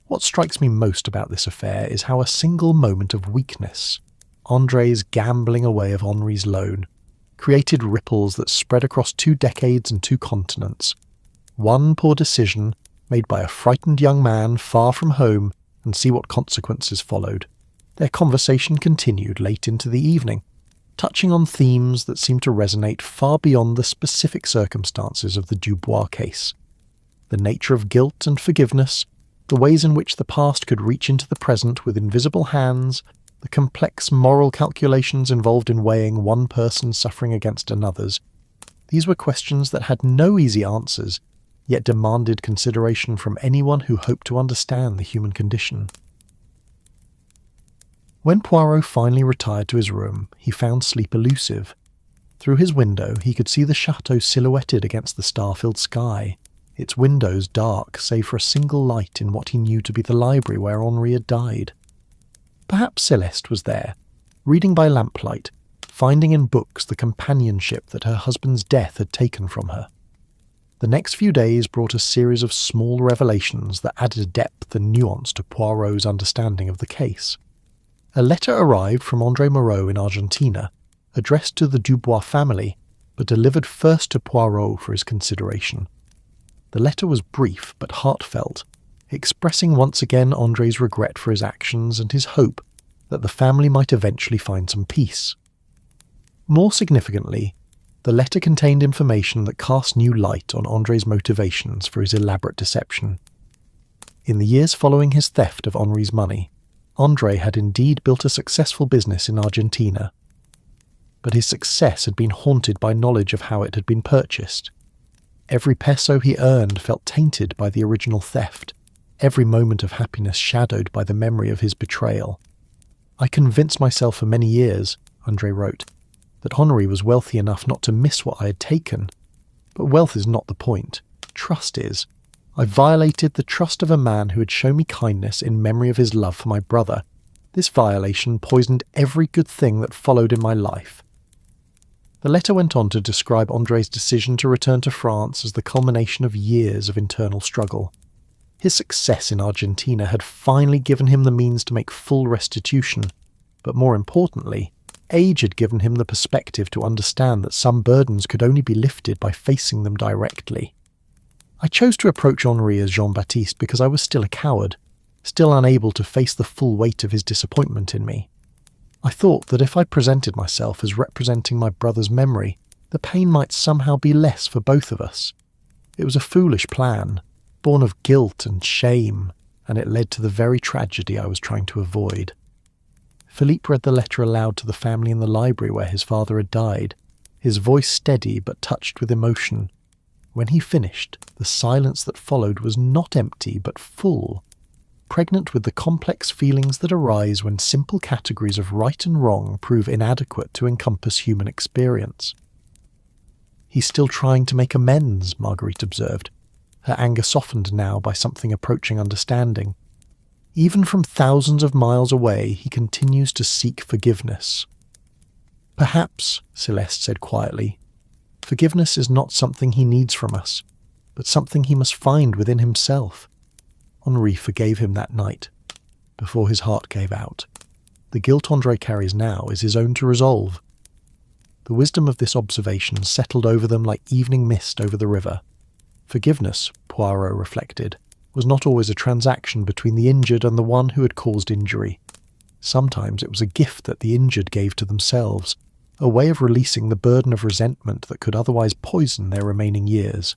"What strikes me most about this affair is how a single moment of weakness, André's gambling away of Henri's loan, created ripples that spread across 2 decades and 2 continents. One poor decision made by a frightened young man far from home, and see what consequences followed." Their conversation continued late into the evening, touching on themes that seemed to resonate far beyond the specific circumstances of the Dubois case. The nature of guilt and forgiveness, the ways in which the past could reach into the present with invisible hands, the complex moral calculations involved in weighing one person's suffering against another's. These were questions that had no easy answers, yet demanded consideration from anyone who hoped to understand the human condition. When Poirot finally retired to his room, he found sleep elusive. Through his window, he could see the chateau silhouetted against the star-filled sky, its windows dark save for a single light in what he knew to be the library where Henri had died. Perhaps Celeste was there, reading by lamplight, finding in books the companionship that her husband's death had taken from her. The next few days brought a series of small revelations that added depth and nuance to Poirot's understanding of the case. A letter arrived from André Moreau in Argentina, addressed to the Dubois family, but delivered first to Poirot for his consideration. The letter was brief but heartfelt, expressing once again André's regret for his actions and his hope that the family might eventually find some peace. More significantly, the letter contained information that cast new light on André's motivations for his elaborate deception. In the years following his theft of Henri's money, André had indeed built a successful business in Argentina, but his success had been haunted by knowledge of how it had been purchased. Every peso he earned felt tainted by the original theft, every moment of happiness shadowed by the memory of his betrayal. "I convinced myself for many years," André wrote, "that Henri was wealthy enough not to miss what I had taken. But wealth is not the point. Trust is. I violated the trust of a man who had shown me kindness in memory of his love for my brother. This violation poisoned every good thing that followed in my life." The letter went on to describe André's decision to return to France as the culmination of years of internal struggle. His success in Argentina had finally given him the means to make full restitution, but more importantly, age had given him the perspective to understand that some burdens could only be lifted by facing them directly. "I chose to approach Henri as Jean-Baptiste because I was still a coward, still unable to face the full weight of his disappointment in me. I thought that if I presented myself as representing my brother's memory, the pain might somehow be less for both of us. It was a foolish plan, born of guilt and shame, and it led to the very tragedy I was trying to avoid." Philippe read the letter aloud to the family in the library where his father had died, his voice steady but touched with emotion. When he finished, the silence that followed was not empty but full, pregnant with the complex feelings that arise when simple categories of right and wrong prove inadequate to encompass human experience. "He's still trying to make amends," Marguerite observed, her anger softened now by something approaching understanding. "Even from thousands of miles away, he continues to seek forgiveness." "Perhaps," Celeste said quietly, "forgiveness is not something he needs from us, but something he must find within himself. Henri forgave him that night, before his heart gave out. The guilt André carries now is his own to resolve." The wisdom of this observation settled over them like evening mist over the river. Forgiveness, Poirot reflected, was not always a transaction between the injured and the one who had caused injury. Sometimes it was a gift that the injured gave to themselves, a way of releasing the burden of resentment that could otherwise poison their remaining years.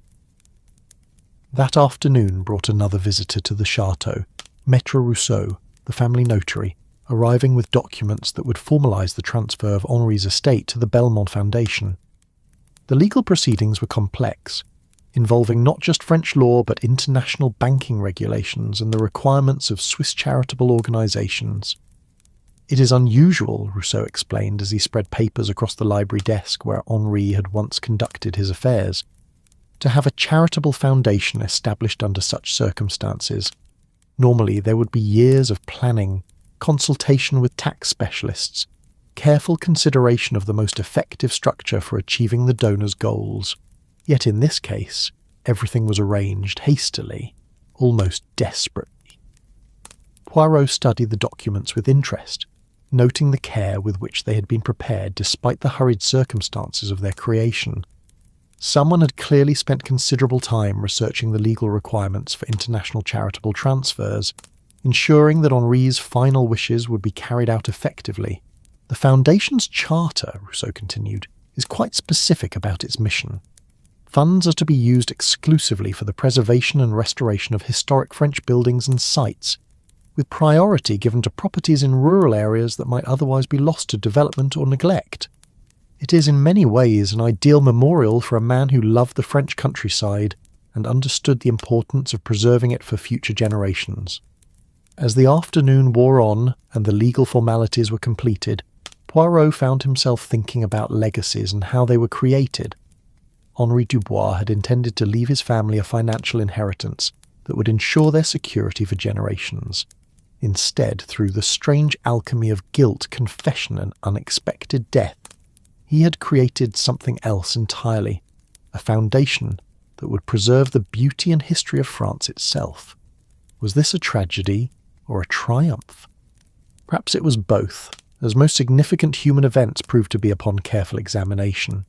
That afternoon brought another visitor to the chateau, Maître Rousseau, the family notary, arriving with documents that would formalise the transfer of Henri's estate to the Belmont Foundation. The legal proceedings were complex, involving not just French law but international banking regulations and the requirements of Swiss charitable organisations. "It is unusual," Rousseau explained as he spread papers across the library desk where Henri had once conducted his affairs, "to have a charitable foundation established under such circumstances. Normally there would be years of planning, consultation with tax specialists, careful consideration of the most effective structure for achieving the donor's goals. Yet in this case, everything was arranged hastily, almost desperately." Poirot studied the documents with interest, noting the care with which they had been prepared despite the hurried circumstances of their creation. Someone had clearly spent considerable time researching the legal requirements for international charitable transfers, ensuring that Henri's final wishes would be carried out effectively. "The Foundation's charter," Rousseau continued, "is quite specific about its mission. Funds are to be used exclusively for the preservation and restoration of historic French buildings and sites, with priority given to properties in rural areas that might otherwise be lost to development or neglect. It is in many ways an ideal memorial for a man who loved the French countryside and understood the importance of preserving it for future generations." As the afternoon wore on and the legal formalities were completed, Poirot found himself thinking about legacies and how they were created. Henri Dubois had intended to leave his family a financial inheritance that would ensure their security for generations. Instead, through the strange alchemy of guilt, confession, and unexpected death, he had created something else entirely, a foundation that would preserve the beauty and history of France itself. Was this a tragedy or a triumph? Perhaps it was both, as most significant human events proved to be upon careful examination.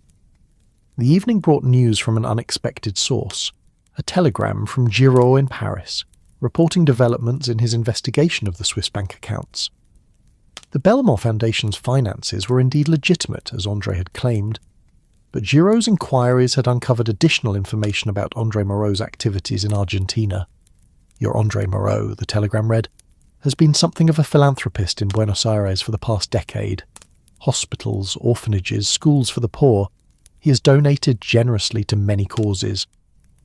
The evening brought news from an unexpected source, a telegram from Giraud in Paris, reporting developments in his investigation of the Swiss bank accounts. The Belmont Foundation's finances were indeed legitimate, as André had claimed, but Giraud's inquiries had uncovered additional information about André Moreau's activities in Argentina. Your André Moreau, the telegram read, has been something of a philanthropist in Buenos Aires for the past decade. Hospitals, orphanages, schools for the poor. He has donated generously to many causes.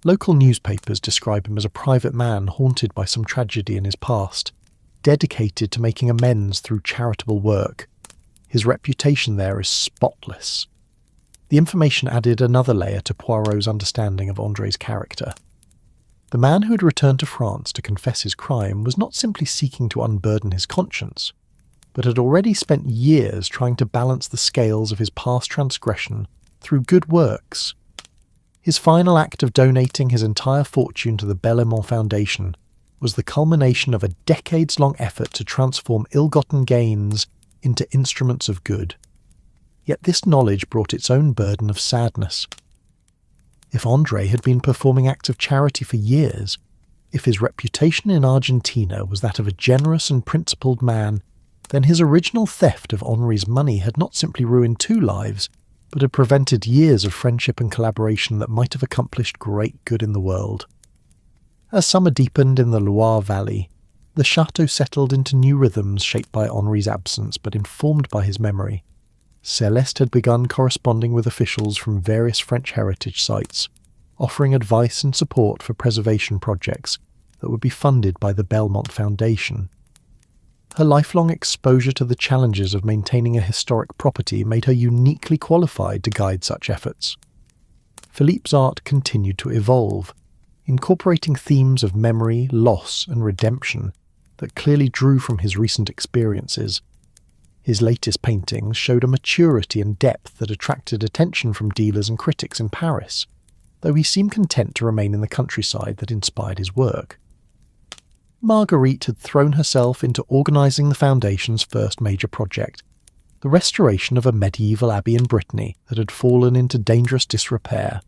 Local newspapers describe him as a private man haunted by some tragedy in his past, dedicated to making amends through charitable work. His reputation there is spotless. The information added another layer to Poirot's understanding of André's character. The man who had returned to France to confess his crime was not simply seeking to unburden his conscience, but had already spent years trying to balance the scales of his past transgression through good works. His final act of donating his entire fortune to the Belmont Foundation was the culmination of a decades-long effort to transform ill-gotten gains into instruments of good. Yet this knowledge brought its own burden of sadness. If André had been performing acts of charity for years, if his reputation in Argentina was that of a generous and principled man, then his original theft of Henri's money had not simply ruined 2 lives, but had prevented years of friendship and collaboration that might have accomplished great good in the world. As summer deepened in the Loire Valley, the chateau settled into new rhythms shaped by Henri's absence but informed by his memory. Céleste had begun corresponding with officials from various French heritage sites, offering advice and support for preservation projects that would be funded by the Belmont Foundation. Her lifelong exposure to the challenges of maintaining a historic property made her uniquely qualified to guide such efforts. Philippe's art continued to evolve, incorporating themes of memory, loss, and redemption that clearly drew from his recent experiences. His latest paintings showed a maturity and depth that attracted attention from dealers and critics in Paris, though he seemed content to remain in the countryside that inspired his work. Marguerite had thrown herself into organising the Foundation's first major project, the restoration of a medieval abbey in Brittany that had fallen into dangerous disrepair.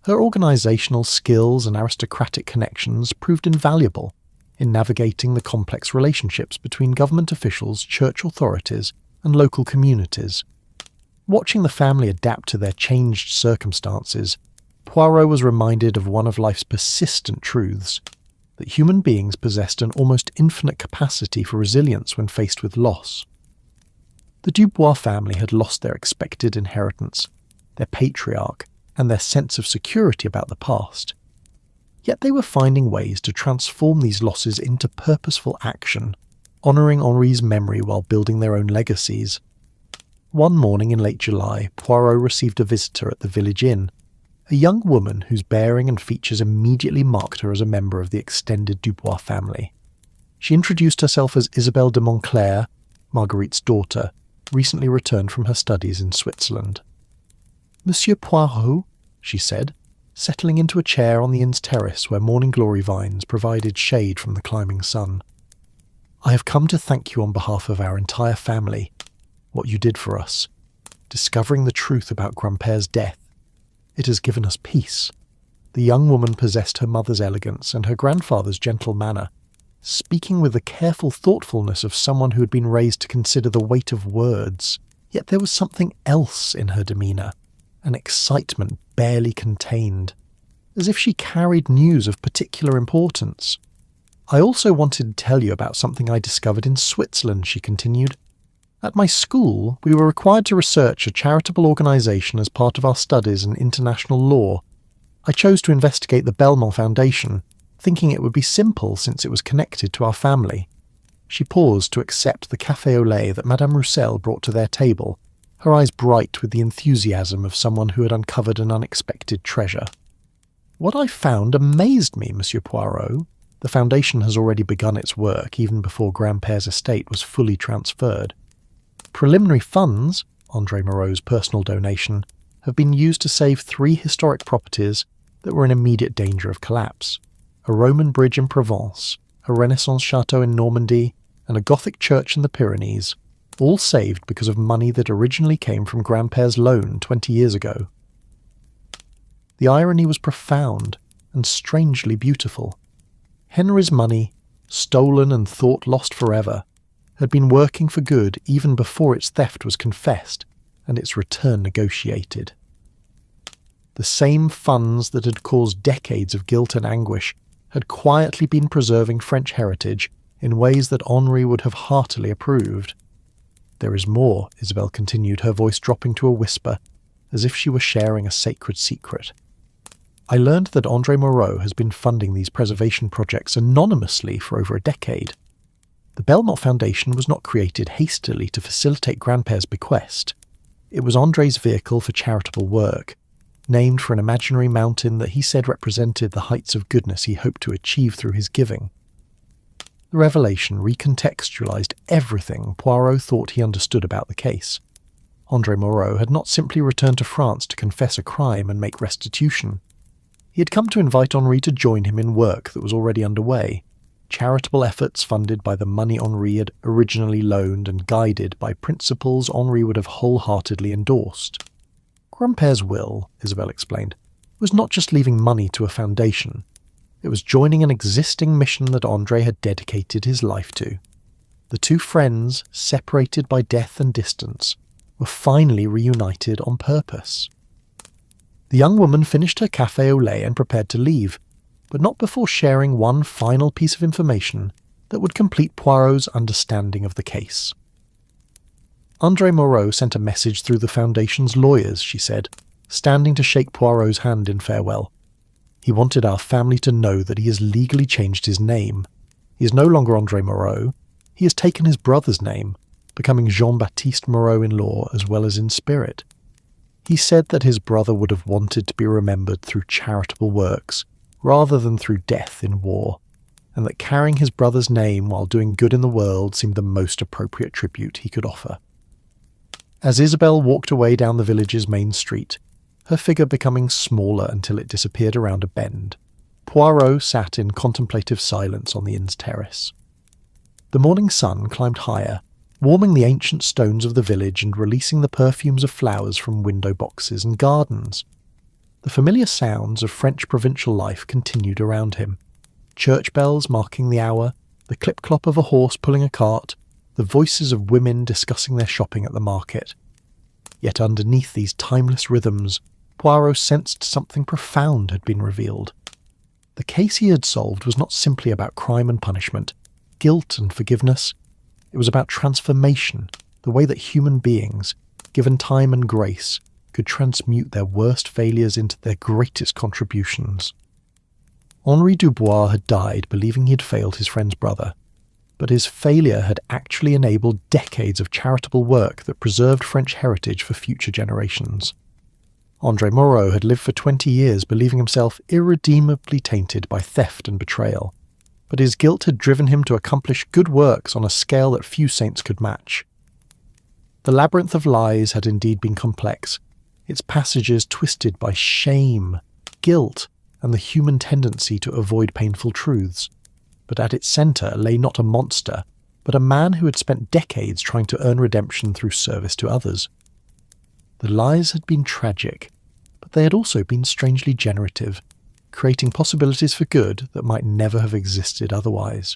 Her organisational skills and aristocratic connections proved invaluable in navigating the complex relationships between government officials, church authorities, and local communities. Watching the family adapt to their changed circumstances, Poirot was reminded of one of life's persistent truths, that human beings possessed an almost infinite capacity for resilience when faced with loss. The Dubois family had lost their expected inheritance, their patriarch, and their sense of security about the past. Yet they were finding ways to transform these losses into purposeful action, honouring Henri's memory while building their own legacies. One morning in late July, Poirot received a visitor at the village inn, a young woman whose bearing and features immediately marked her as a member of the extended Dubois family. She introduced herself as Isabelle de Montclair, Marguerite's daughter, recently returned from her studies in Switzerland. "Monsieur Poirot," she said, settling into a chair on the inn's terrace where morning glory vines provided shade from the climbing sun. "I have come to thank you on behalf of our entire family. What you did for us, discovering the truth about Grandpère's death. It has given us peace." The young woman possessed her mother's elegance and her grandfather's gentle manner, speaking with the careful thoughtfulness of someone who had been raised to consider the weight of words. Yet there was something else in her demeanour, an excitement barely contained, as if she carried news of particular importance. "I also wanted to tell you about something I discovered in Switzerland," she continued. "At my school, we were required to research a charitable organisation as part of our studies in international law. I chose to investigate the Belmont Foundation, thinking it would be simple since it was connected to our family." She paused to accept the café au lait that Madame Roussel brought to their table, her eyes bright with the enthusiasm of someone who had uncovered an unexpected treasure. "What I found amazed me, Monsieur Poirot. The Foundation has already begun its work, even before Grandpère's estate was fully transferred. Preliminary funds, André Moreau's personal donation, have been used to save 3 historic properties that were in immediate danger of collapse: a Roman bridge in Provence, a Renaissance chateau in Normandy, and a Gothic church in the Pyrenees, all saved because of money that originally came from Grandpère's loan 20 years ago." The irony was profound and strangely beautiful. Henry's money, stolen and thought lost forever, had been working for good even before its theft was confessed and its return negotiated. The same funds that had caused decades of guilt and anguish had quietly been preserving French heritage in ways that Henri would have heartily approved. "There is more," Isabelle continued, her voice dropping to a whisper, as if she were sharing a sacred secret. "I learned that André Moreau has been funding these preservation projects anonymously for over a decade. The Belmont Foundation was not created hastily to facilitate Grandpère's bequest. It was André's vehicle for charitable work, named for an imaginary mountain that he said represented the heights of goodness he hoped to achieve through his giving." The revelation recontextualized everything Poirot thought he understood about the case. André Moreau had not simply returned to France to confess a crime and make restitution. He had come to invite Henri to join him in work that was already underway, charitable efforts funded by the money Henri had originally loaned and guided by principles Henri would have wholeheartedly endorsed. Grandpère's will, Isabelle explained, was not just leaving money to a foundation. It was joining an existing mission that André had dedicated his life to. The two friends, separated by death and distance, were finally reunited on purpose. The young woman finished her café au lait and prepared to leave, but not before sharing one final piece of information that would complete Poirot's understanding of the case. "André Moreau sent a message through the Foundation's lawyers," she said, standing to shake Poirot's hand in farewell. "He wanted our family to know that he has legally changed his name. He is no longer André Moreau. He has taken his brother's name, becoming Jean-Baptiste Moreau in law as well as in spirit. He said that his brother would have wanted to be remembered through charitable works rather than through death in war, and that carrying his brother's name while doing good in the world seemed the most appropriate tribute he could offer." As Isabelle walked away down the village's main street, her figure becoming smaller until it disappeared around a bend, Poirot sat in contemplative silence on the inn's terrace. The morning sun climbed higher, warming the ancient stones of the village and releasing the perfumes of flowers from window boxes and gardens. The familiar sounds of French provincial life continued around him. Church bells marking the hour, the clip-clop of a horse pulling a cart, the voices of women discussing their shopping at the market. Yet underneath these timeless rhythms, Poirot sensed something profound had been revealed. The case he had solved was not simply about crime and punishment, guilt and forgiveness. It was about transformation, the way that human beings, given time and grace, could transmute their worst failures into their greatest contributions. Henri Dubois had died believing he had failed his friend's brother, but his failure had actually enabled decades of charitable work that preserved French heritage for future generations. André Moreau had lived for 20 years believing himself irredeemably tainted by theft and betrayal, but his guilt had driven him to accomplish good works on a scale that few saints could match. The labyrinth of lies had indeed been complex, its passages twisted by shame, guilt, and the human tendency to avoid painful truths. But at its centre lay not a monster, but a man who had spent decades trying to earn redemption through service to others. The lies had been tragic, but they had also been strangely generative, creating possibilities for good that might never have existed otherwise.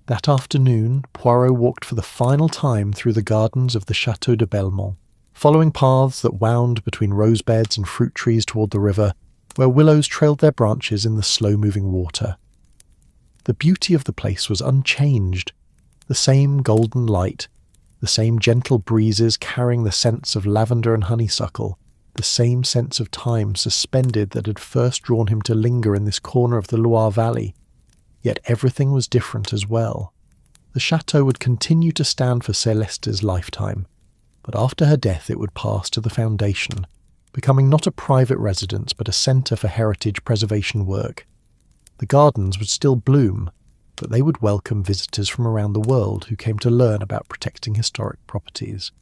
That afternoon, Poirot walked for the final time through the gardens of the Château de Belmont, following paths that wound between rose beds and fruit trees toward the river, where willows trailed their branches in the slow-moving water. The beauty of the place was unchanged, the same golden light, the same gentle breezes carrying the scents of lavender and honeysuckle, the same sense of time suspended that had first drawn him to linger in this corner of the Loire Valley. Yet everything was different as well. The chateau would continue to stand for Celeste's lifetime, but after her death it would pass to the Foundation, becoming not a private residence but a centre for heritage preservation work. The gardens would still bloom, but they would welcome visitors from around the world who came to learn about protecting historic properties.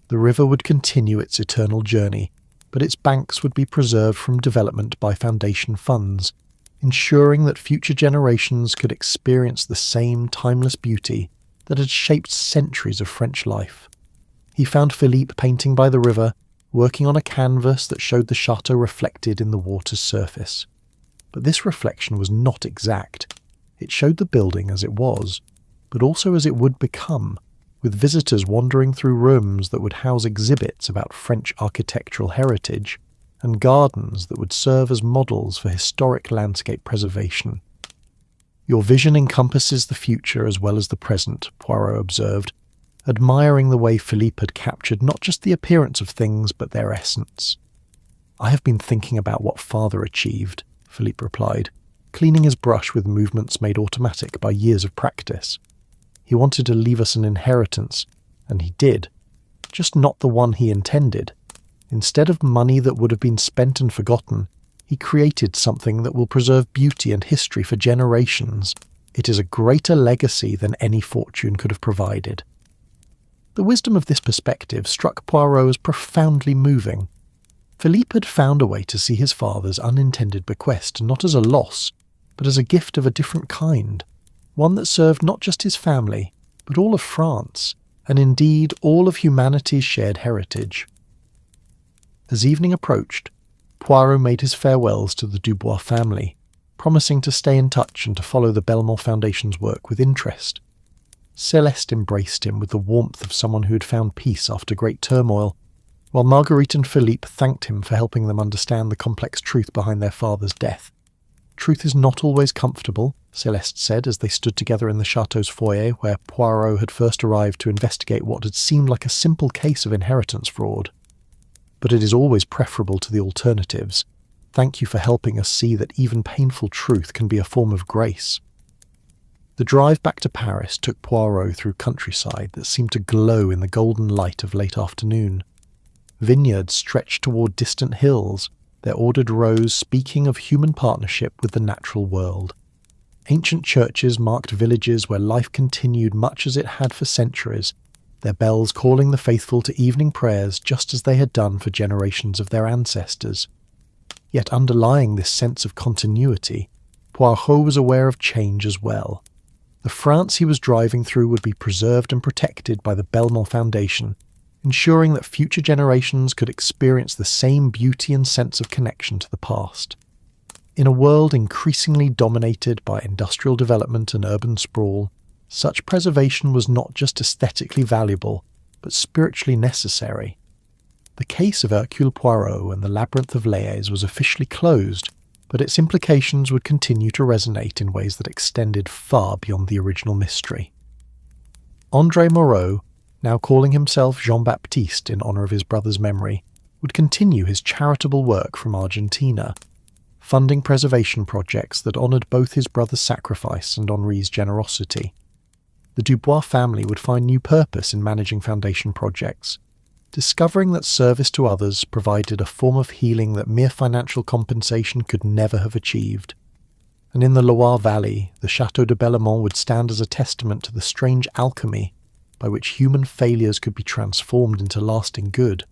The river would continue its eternal journey, but its banks would be preserved from development by Foundation funds, ensuring that future generations could experience the same timeless beauty that had shaped centuries of French life. He found Philippe painting by the river, working on a canvas that showed the chateau reflected in the water's surface. But this reflection was not exact. It showed the building as it was, but also as it would become, with visitors wandering through rooms that would house exhibits about French architectural heritage, and gardens that would serve as models for historic landscape preservation. "Your vision encompasses the future as well as the present," Poirot observed, admiring the way Philippe had captured not just the appearance of things but their essence. "I have been thinking about what father achieved," Philippe replied, cleaning his brush with movements made automatic by years of practice. "He wanted to leave us an inheritance, and he did, just not the one he intended. Instead of money that would have been spent and forgotten, he created something that will preserve beauty and history for generations. It is a greater legacy than any fortune could have provided." The wisdom of this perspective struck Poirot as profoundly moving. Philippe had found a way to see his father's unintended bequest not as a loss, but as a gift of a different kind, one that served not just his family, but all of France, and indeed all of humanity's shared heritage. As evening approached, Poirot made his farewells to the Dubois family, promising to stay in touch and to follow the Belmont Foundation's work with interest. Celeste embraced him with the warmth of someone who had found peace after great turmoil, while Marguerite and Philippe thanked him for helping them understand the complex truth behind their father's death. "Truth is not always comfortable," Celeste said as they stood together in the chateau's foyer where Poirot had first arrived to investigate what had seemed like a simple case of inheritance fraud. "But it is always preferable to the alternatives. Thank you for helping us see that even painful truth can be a form of grace." The drive back to Paris took Poirot through countryside that seemed to glow in the golden light of late afternoon. Vineyards stretched toward distant hills, their ordered rows speaking of human partnership with the natural world. Ancient churches marked villages where life continued much as it had for centuries, their bells calling the faithful to evening prayers just as they had done for generations of their ancestors. Yet underlying this sense of continuity, Poirot was aware of change as well. The France he was driving through would be preserved and protected by the Belmont Foundation, ensuring that future generations could experience the same beauty and sense of connection to the past. In a world increasingly dominated by industrial development and urban sprawl, such preservation was not just aesthetically valuable, but spiritually necessary. The case of Hercule Poirot and the Labyrinth of Lais was officially closed, but its implications would continue to resonate in ways that extended far beyond the original mystery. André Moreau, now calling himself Jean-Baptiste in honour of his brother's memory, would continue his charitable work from Argentina, funding preservation projects that honoured both his brother's sacrifice and Henri's generosity. The Dubois family would find new purpose in managing foundation projects, discovering that service to others provided a form of healing that mere financial compensation could never have achieved. And in the Loire Valley, the Château de Bellemont would stand as a testament to the strange alchemy by which human failures could be transformed into lasting good.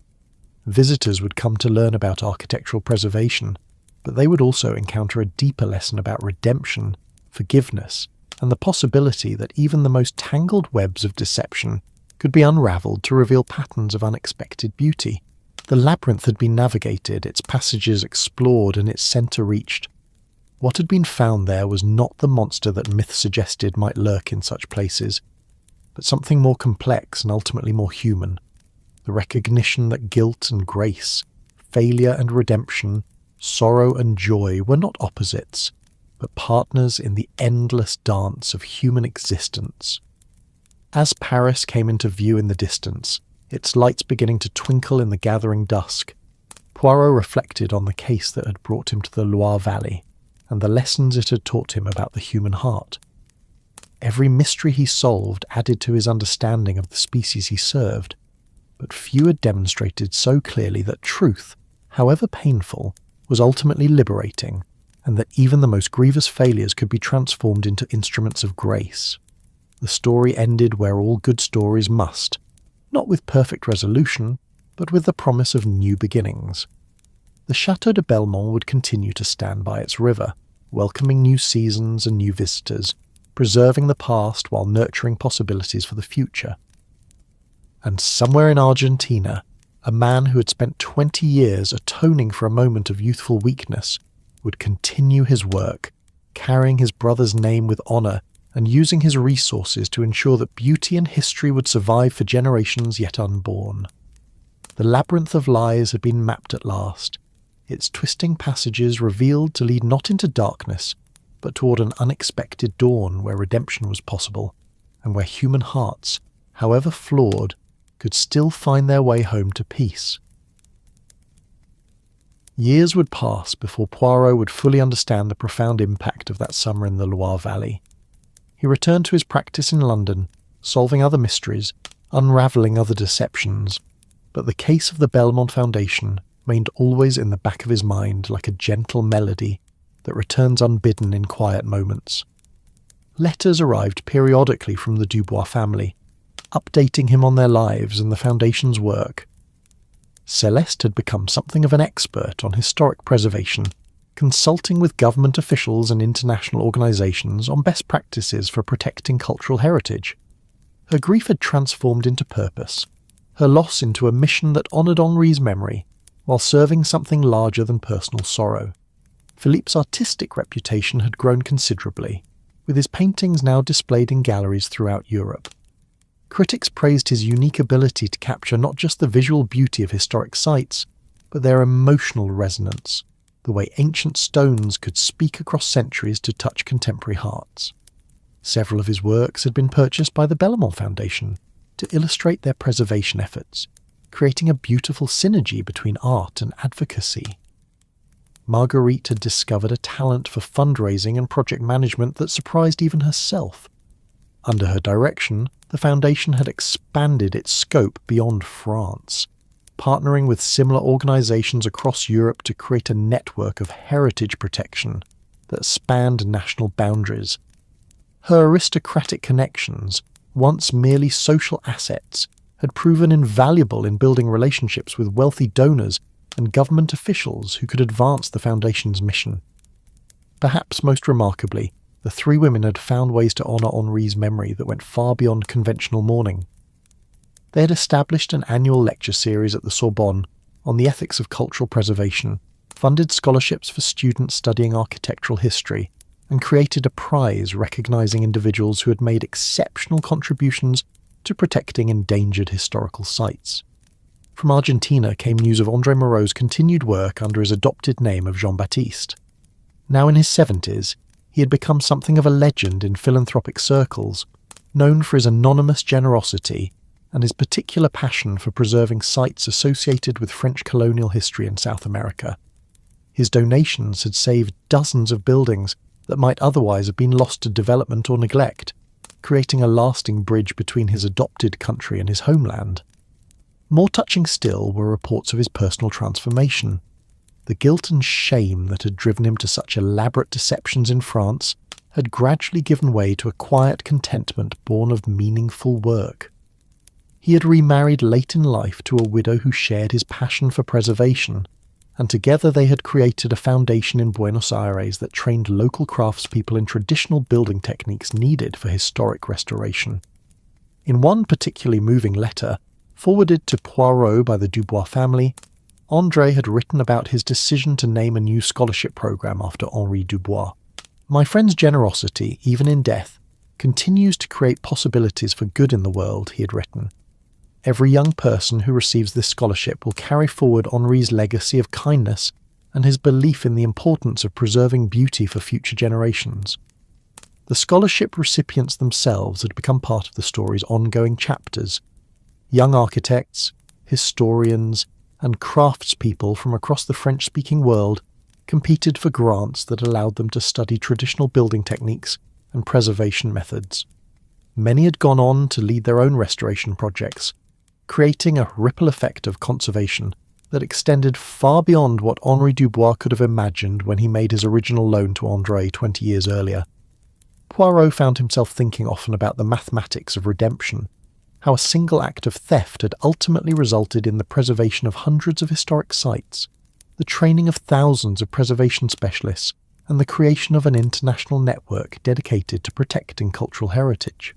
Visitors would come to learn about architectural preservation, but they would also encounter a deeper lesson about redemption, forgiveness, and the possibility that even the most tangled webs of deception could be unravelled to reveal patterns of unexpected beauty. The labyrinth had been navigated, its passages explored, and its centre reached. What had been found there was not the monster that myth suggested might lurk in such places, but something more complex and ultimately more human. The recognition that guilt and grace, failure and redemption, sorrow and joy were not opposites, but partners in the endless dance of human existence. As Paris came into view in the distance, its lights beginning to twinkle in the gathering dusk, Poirot reflected on the case that had brought him to the Loire Valley. and the lessons it had taught him about the human heart. Every mystery he solved added to his understanding of the species he served, but few had demonstrated so clearly that truth, however painful, was ultimately liberating, and that even the most grievous failures could be transformed into instruments of grace. The story ended where all good stories must, not with perfect resolution, but with the promise of new beginnings. The Château de Belmont would continue to stand by its river, welcoming new seasons and new visitors, preserving the past while nurturing possibilities for the future. And somewhere in Argentina, a man who had spent 20 years atoning for a moment of youthful weakness would continue his work, carrying his brother's name with honour and using his resources to ensure that beauty and history would survive for generations yet unborn. The labyrinth of lies had been mapped at last, its twisting passages revealed to lead not into darkness, but toward an unexpected dawn where redemption was possible, and where human hearts, however flawed, could still find their way home to peace. Years would pass before Poirot would fully understand the profound impact of that summer in the Loire Valley. He returned to his practice in London, solving other mysteries, unravelling other deceptions, but the case of the Belmont Foundation remained always in the back of his mind like a gentle melody that returns unbidden in quiet moments. Letters arrived periodically from the Dubois family, updating him on their lives and the Foundation's work. Celeste had become something of an expert on historic preservation, consulting with government officials and international organisations on best practices for protecting cultural heritage. Her grief had transformed into purpose, her loss into a mission that honoured Henri's memory, while serving something larger than personal sorrow. Philippe's artistic reputation had grown considerably, with his paintings now displayed in galleries throughout Europe. Critics praised his unique ability to capture not just the visual beauty of historic sites, but their emotional resonance, the way ancient stones could speak across centuries to touch contemporary hearts. Several of his works had been purchased by the Belmont Foundation to illustrate their preservation efforts, creating a beautiful synergy between art and advocacy. Marguerite had discovered a talent for fundraising and project management that surprised even herself. Under her direction, the Foundation had expanded its scope beyond France, partnering with similar organisations across Europe to create a network of heritage protection that spanned national boundaries. Her aristocratic connections, once merely social assets, had proven invaluable in building relationships with wealthy donors and government officials who could advance the Foundation's mission. Perhaps most remarkably, the three women had found ways to honour Henri's memory that went far beyond conventional mourning. They had established an annual lecture series at the Sorbonne on the ethics of cultural preservation, funded scholarships for students studying architectural history, and created a prize recognising individuals who had made exceptional contributions to protecting endangered historical sites. From Argentina came news of André Moreau's continued work under his adopted name of Jean-Baptiste. Now in his 70s, he had become something of a legend in philanthropic circles, known for his anonymous generosity and his particular passion for preserving sites associated with French colonial history in South America. His donations had saved dozens of buildings that might otherwise have been lost to development or neglect, creating a lasting bridge between his adopted country and his homeland. More touching still were reports of his personal transformation. The guilt and shame that had driven him to such elaborate deceptions in France had gradually given way to a quiet contentment born of meaningful work. He had remarried late in life to a widow who shared his passion for preservation, and together they had created a foundation in Buenos Aires that trained local craftspeople in traditional building techniques needed for historic restoration. In one particularly moving letter, forwarded to Poirot by the Dubois family, André had written about his decision to name a new scholarship program after Henri Dubois. "My friend's generosity, even in death, continues to create possibilities for good in the world," he had written. "Every young person who receives this scholarship will carry forward Henri's legacy of kindness and his belief in the importance of preserving beauty for future generations." The scholarship recipients themselves had become part of the story's ongoing chapters. Young architects, historians, and craftspeople from across the French-speaking world competed for grants that allowed them to study traditional building techniques and preservation methods. Many had gone on to lead their own restoration projects, creating a ripple effect of conservation that extended far beyond what Henri Dubois could have imagined when he made his original loan to André 20 years earlier. Poirot found himself thinking often about the mathematics of redemption, how a single act of theft had ultimately resulted in the preservation of hundreds of historic sites, the training of thousands of preservation specialists, and the creation of an international network dedicated to protecting cultural heritage.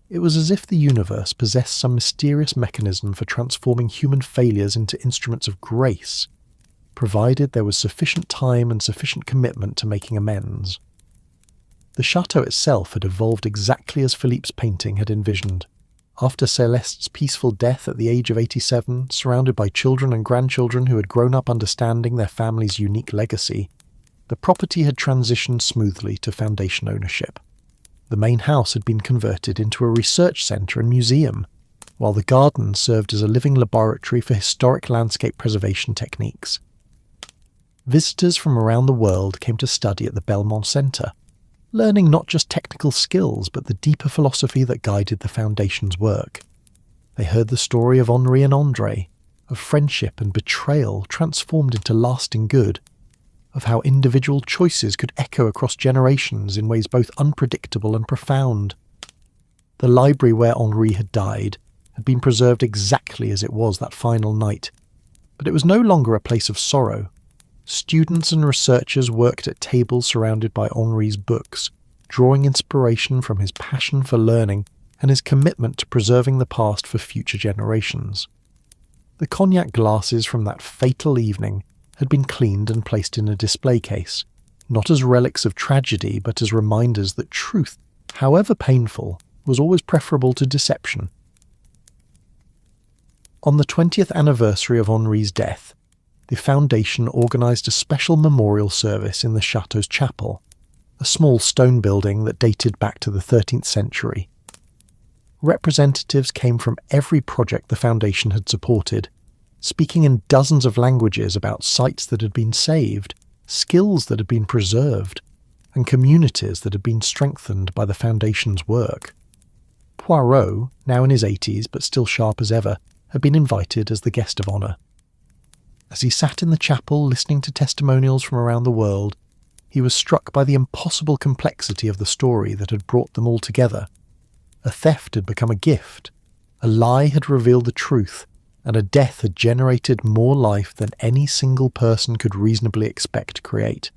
It was as if the universe possessed some mysterious mechanism for transforming human failures into instruments of grace, provided there was sufficient time and sufficient commitment to making amends. The chateau itself had evolved exactly as Philippe's painting had envisioned. After Céleste's peaceful death at the age of 87, surrounded by children and grandchildren who had grown up understanding their family's unique legacy, the property had transitioned smoothly to foundation ownership. The main house had been converted into a research centre and museum, while the garden served as a living laboratory for historic landscape preservation techniques. Visitors from around the world came to study at the Belmont Centre, learning not just technical skills but the deeper philosophy that guided the foundation's work. They heard the story of Henri and André, of friendship and betrayal transformed into lasting good, of how individual choices could echo across generations in ways both unpredictable and profound. The library where Henri had died had been preserved exactly as it was that final night, but it was no longer a place of sorrow. Students and researchers worked at tables surrounded by Henri's books, drawing inspiration from his passion for learning and his commitment to preserving the past for future generations. The cognac glasses from that fatal evening had been cleaned and placed in a display case, not as relics of tragedy but as reminders that truth, however painful, was always preferable to deception. On the 20th anniversary of Henri's death, the foundation organised a special memorial service in the chateau's chapel, a small stone building that dated back to the 13th century. Representatives came from every project the foundation had supported, speaking in dozens of languages about sites that had been saved, skills that had been preserved, and communities that had been strengthened by the foundation's work. Poirot, now in his 80s but still sharp as ever, had been invited as the guest of honour. As he sat in the chapel listening to testimonials from around the world, he was struck by the impossible complexity of the story that had brought them all together. A theft had become a gift, a lie had revealed the truth, and a death had generated more life than any single person could reasonably expect to create.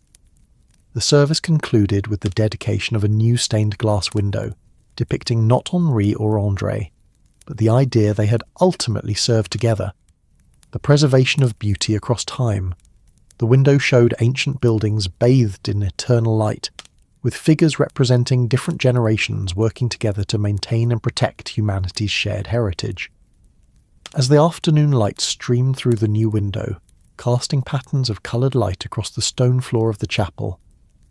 The service concluded with the dedication of a new stained glass window, depicting not Henri or André, but the idea they had ultimately served together, the preservation of beauty across time. The window showed ancient buildings bathed in eternal light, with figures representing different generations working together to maintain and protect humanity's shared heritage. As the afternoon light streamed through the new window, casting patterns of coloured light across the stone floor of the chapel,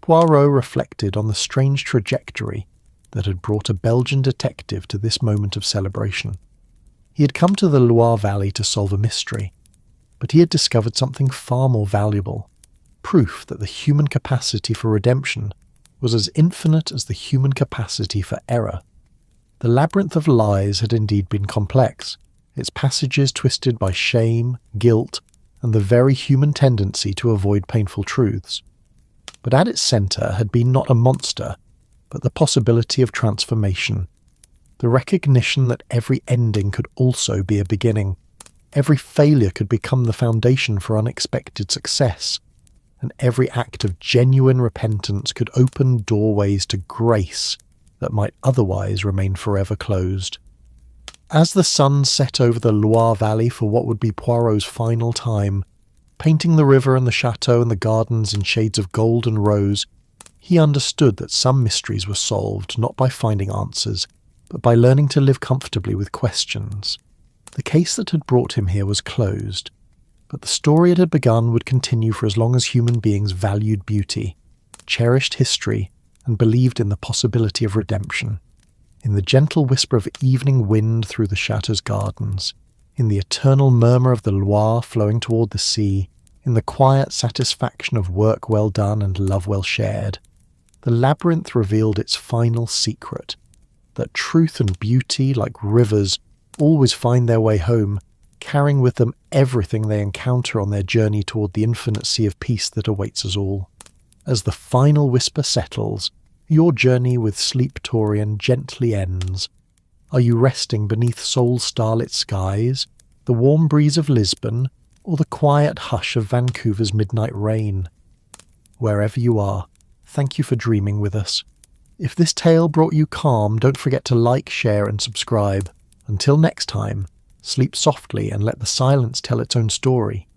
Poirot reflected on the strange trajectory that had brought a Belgian detective to this moment of celebration. He had come to the Loire Valley to solve a mystery, but he had discovered something far more valuable, proof that the human capacity for redemption was as infinite as the human capacity for error. The labyrinth of lies had indeed been complex, its passages twisted by shame, guilt, and the very human tendency to avoid painful truths. But at its centre had been not a monster, but the possibility of transformation, the recognition that every ending could also be a beginning, every failure could become the foundation for unexpected success, and every act of genuine repentance could open doorways to grace that might otherwise remain forever closed. As the sun set over the Loire Valley for what would be Poirot's final time, painting the river and the chateau and the gardens in shades of gold and rose, he understood that some mysteries were solved not by finding answers, but by learning to live comfortably with questions. The case that had brought him here was closed, but the story it had begun would continue for as long as human beings valued beauty, cherished history, and believed in the possibility of redemption. In the gentle whisper of evening wind through the chateau's gardens, in the eternal murmur of the Loire flowing toward the sea, in the quiet satisfaction of work well done and love well shared, the labyrinth revealed its final secret, that truth and beauty, like rivers, always find their way home, carrying with them everything they encounter on their journey toward the infinite sea of peace that awaits us all. As the final whisper settles, your journey with Sleeptorian gently ends. Are you resting beneath Seoul's starlit skies, the warm breeze of Lisbon, or the quiet hush of Vancouver's midnight rain? Wherever you are, thank you for dreaming with us. If this tale brought you calm, don't forget to like, share and subscribe. Until next time, sleep softly and let the silence tell its own story.